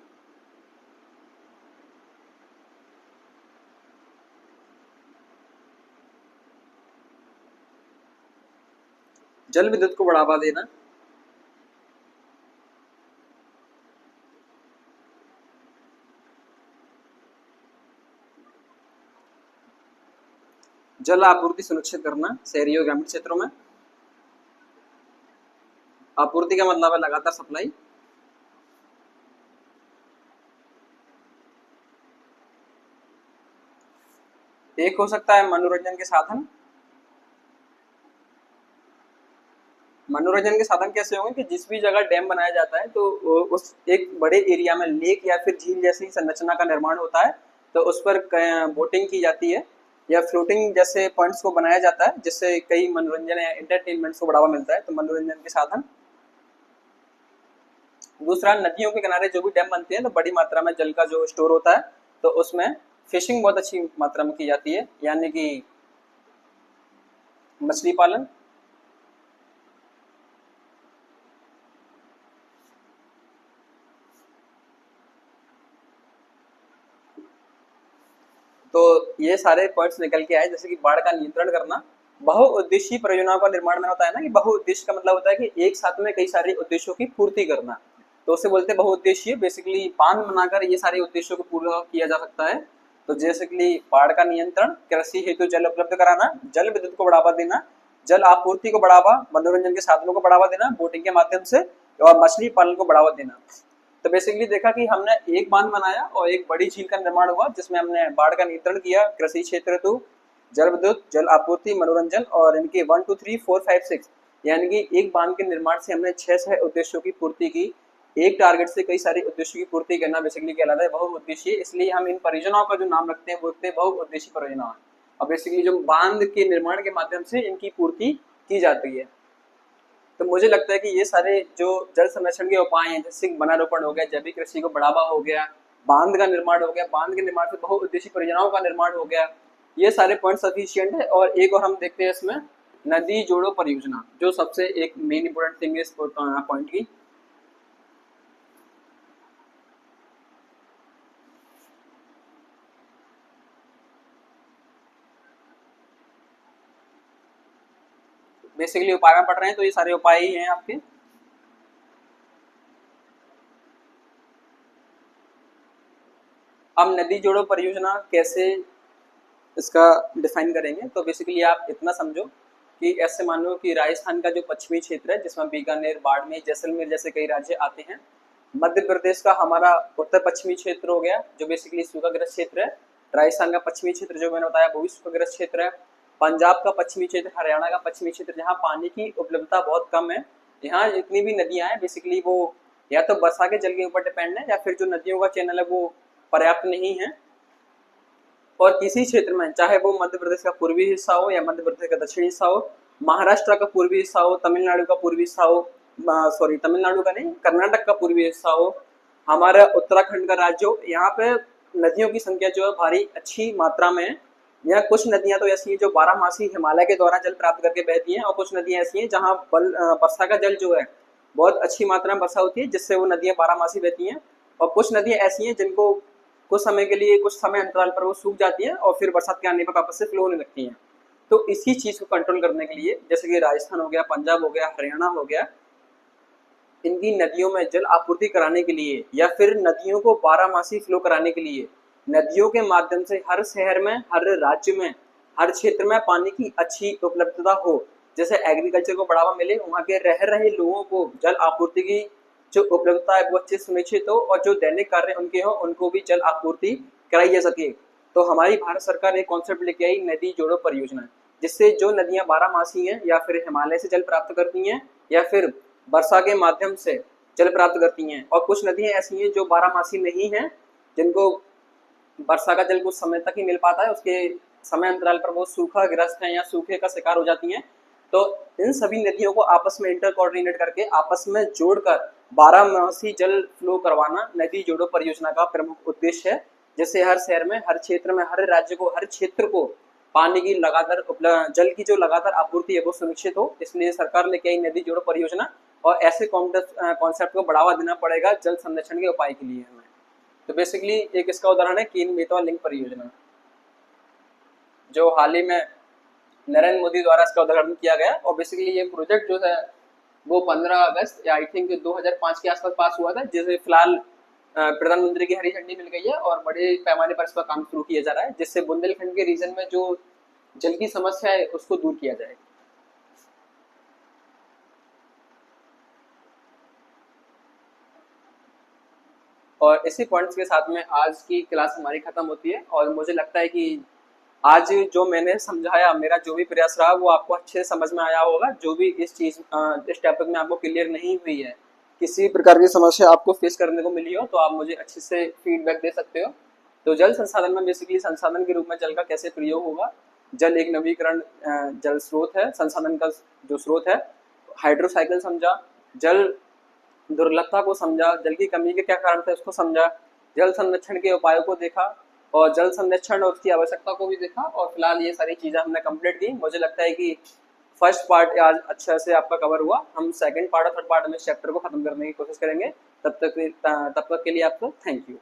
A: जल विद्युत को बढ़ावा देना, जल आपूर्ति सुनिश्चित करना शहरी और ग्रामीण क्षेत्रों में। आपूर्ति का मतलब है लगातार सप्लाई। एक हो सकता है मनोरंजन के साधन। मनोरंजन के साधन कैसे होंगे कि जिस भी जगह डैम बनाया जाता है तो उस एक बड़े एरिया में लेक या फिर झील जैसी संरचना का निर्माण होता है, तो उस पर बोटिंग की जाती है या फ्लोटिंग जैसे पॉइंट्स को बनाया जाता है, जिससे कई मनोरंजन या एंटरटेनमेंट को बढ़ावा मिलता है, तो मनोरंजन के साधन। दूसरा, नदियों के किनारे जो भी डैम बनते हैं तो बड़ी मात्रा में जल का जो स्टोर होता है, तो उसमें फिशिंग बहुत अच्छी मात्रा में की जाती है, यानी कि मछली पालन। तो ये सारे पॉइंट्स निकल के आए, जैसे कि बाढ़ का नियंत्रण करना। बहुउद्देशीय परियोजनाओं का निर्माण में होता है ना कि बहुउद्देश्य का मतलब होता है कि एक साथ में कई सारे उद्देश्यों की पूर्ति करना, तो उसे बोलते हैं बहुउद्देशीय। बेसिकली बांध बनाकर ये सारे उद्देश्यों को पूरा किया जा सकता है। तो जैसे कि बाढ़ का नियंत्रण, कृषि हेतु जल उपलब्ध कराना, जल विद्युत को बढ़ावा देना, जल आपूर्ति को बढ़ावा, मनोरंजन के साधनों को बढ़ावा देना बोटिंग के माध्यम से, और मछली पालन को बढ़ावा देना। तो बेसिकली देखा कि हमने एक बांध बनाया और एक बड़ी झील का निर्माण हुआ, जिसमें हमने बाढ़ का नियंत्रण किया, कृषि क्षेत्र हेतु जल विद्युत, जल आपूर्ति, मनोरंजन, और इनके 1 2 3 4 5 6 यानी कि एक बांध के निर्माण से हमने 6 उद्देश्यों की पूर्ति की। एक टारगेट से कई सारे उद्देश्यों की पूर्ति करना बेसिकली कहलाता है बहुउद्देशीय, इसलिए हम इन परियोजनाओं का जो नाम रखते हैं वो रखते हैं बहुउद्देशीय परियोजना। और बेसिकली जो बांध के निर्माण के माध्यम से इनकी पूर्ति की जाती है। तो मुझे लगता है कि ये सारे जो जल संरक्षण के उपाय हैं, जैसे वनारोपण हो गया, जैविक कृषि को बढ़ावा हो गया, बांध का निर्माण हो गया, बांध के निर्माण से बहुउद्देशीय परियोजनाओं का निर्माण हो गया, ये सारे पॉइंट सफिशिएंट है। और एक और हम देखते हैं इसमें नदी जोड़ो परियोजना, जो सबसे एक मेन इंपोर्टेंट थिंग है इस पॉइंट की। बेसिकली उपाय में पढ़ रहे हैं तो ये सारे उपाय ही हैं आपके। अब नदी जोड़ो परियोजना कैसे इसका डिफाइन करेंगे, तो बेसिकली आप इतना समझो कि ऐसे मान लो कि राजस्थान का जो पश्चिमी क्षेत्र है, जिसमें बीकानेर, बाड़मेर, जैसलमेर जैसे कई राज्य आते हैं। मध्य प्रदेश का हमारा उत्तर पश्चिमी क्षेत्र हो गया, जो बेसिकली सूखाग्रस्त क्षेत्र है। राजस्थान का पश्चिमी क्षेत्र जो मैंने बताया वो भी सूखाग्रस्त क्षेत्र है। पंजाब का पश्चिमी क्षेत्र, हरियाणा का पश्चिमी क्षेत्र, जहाँ पानी की उपलब्धता बहुत कम है। यहाँ जितनी भी नदियां हैं बेसिकली वो या तो वर्षा के जल के ऊपर डिपेंड है, या फिर जो नदियों का चैनल है वो पर्याप्त नहीं है। और किसी क्षेत्र में, चाहे वो मध्य प्रदेश का पूर्वी हिस्सा हो या मध्य प्रदेश का दक्षिणी हिस्सा हो, महाराष्ट्र का पूर्वी हिस्सा हो, तमिलनाडु का पूर्वी हिस्सा हो, सॉरी तमिलनाडु का नहीं, कर्नाटक का पूर्वी हिस्सा हो, हमारा उत्तराखंड का राज्य हो, यहाँ पे नदियों की संख्या जो है भारी अच्छी मात्रा में है। यहाँ कुछ नदियां तो ऐसी हैं जो 12 मासी हिमालय के द्वारा जल प्राप्त करके बहती हैं, और कुछ नदियां ऐसी हैं जहाँ वर्षा का जल जो है बहुत अच्छी मात्रा में वर्षा होती है, जिससे वो नदियां 12 मासी बहती हैं। और कुछ नदियां ऐसी हैं जिनको कुछ समय के लिए, कुछ समय अंतराल पर वो सूख जाती हैं और फिर बरसात के आने पर वापस से फ्लो होने लगती हैं। तो इसी चीज को कंट्रोल करने के लिए, जैसे कि राजस्थान हो गया, पंजाब हो गया, हरियाणा हो गया, इनकी नदियों में जल आपूर्ति कराने के लिए या फिर नदियों को 12 मासी फ्लो कराने के लिए नदियों के माध्यम से हर शहर में, हर राज्य में, हर क्षेत्र में पानी की अच्छी उपलब्धता हो, जैसे एग्रीकल्चर को बढ़ावा मिले, वहाँ के रह रहे लोगों को जल आपूर्ति की जो उपलब्धता है वो अच्छे सुनिश्चित हो, और जो दैनिक कार्य उनके हो उनको भी जल आपूर्ति कराई जा सके। तो हमारी भारत सरकार एक कॉन्सेप्ट लेके आई, नदी जोड़ो परियोजना, जिससे जो नदियां 12 मासी हैं या फिर हिमालय से जल प्राप्त करती हैं या फिर वर्षा के माध्यम से जल प्राप्त करती हैं, और कुछ नदियां ऐसी हैं जो 12 मासी नहीं हैं, जिनको वर्षा का जल कुछ समय तक ही मिल पाता है, उसके समय अंतराल पर वो सूखाग्रस्त हैं या सूखे का शिकार हो जाती हैं। तो इन सभी नदियों को आपस में इंटर कोऑर्डिनेट करके आपस में जोड़कर 12 मासी जल फ्लो करवाना नदी जोड़ो परियोजना का प्रमुख उद्देश्य है, जिससे हर शहर में, हर क्षेत्र में, हर राज्य को, हर क्षेत्र को पानी की लगातार जल की जो लगातार आपूर्ति है वो सुनिश्चित हो। इसलिए सरकार लेके आई नदी जोड़ो परियोजना, और ऐसे कॉन्सेप्ट को बढ़ावा देना पड़ेगा जल संरक्षण के उपाय के लिए हमें। तो बेसिकली एक इसका उदाहरण है केन बेतवा लिंक परियोजना, जो हाल ही में नरेंद्र मोदी द्वारा इसका उद्घाटन किया गया। और बेसिकली ये प्रोजेक्ट जो है वो 15 अगस्त या आई थिंक 2005 के आसपास पास हुआ था, जिसे फिलहाल प्रधानमंत्री की हरी झंडी मिल गई है और बड़े पैमाने पर इस पर काम शुरू किया जा रहा है, जिससे बुंदेलखंड के रीजन में जो जल की समस्या है उसको दूर किया जाए। और इसी पॉइंट्स के साथ में आज की क्लास हमारी खत्म होती है, और मुझे लगता है कि आज जो मैंने समझाया, मेरा जो भी प्रयास रहा वो आपको अच्छे से समझ में आया होगा। जो भी इस टॉपिक में आपको क्लियर नहीं हुई है, किसी प्रकार की समस्या आपको फेस करने को मिली हो, तो आप मुझे अच्छे से फीडबैक दे सकते हो। तो जल संसाधन में बेसिकली संसाधन के रूप में जल का कैसे प्रयोग होगा। जल एक नवीकरण जल स्रोत है, संसाधन का जो स्रोत है। हाइड्रोसाइकिल समझा, जल दुर्लभता को समझा, जल की कमी के क्या कारण थे उसको समझा, जल संरक्षण के उपायों को देखा, और जल संरक्षण और उसकी आवश्यकता को भी देखा। और फिलहाल ये सारी चीजें हमने कंप्लीट की। मुझे लगता है कि फर्स्ट पार्ट आज अच्छा से आपका कवर हुआ। हम सेकंड पार्ट और थर्ड पार्ट में इस चैप्टर को खत्म करने की कोशिश करेंगे। तब तक के लिए आपको थैंक यू।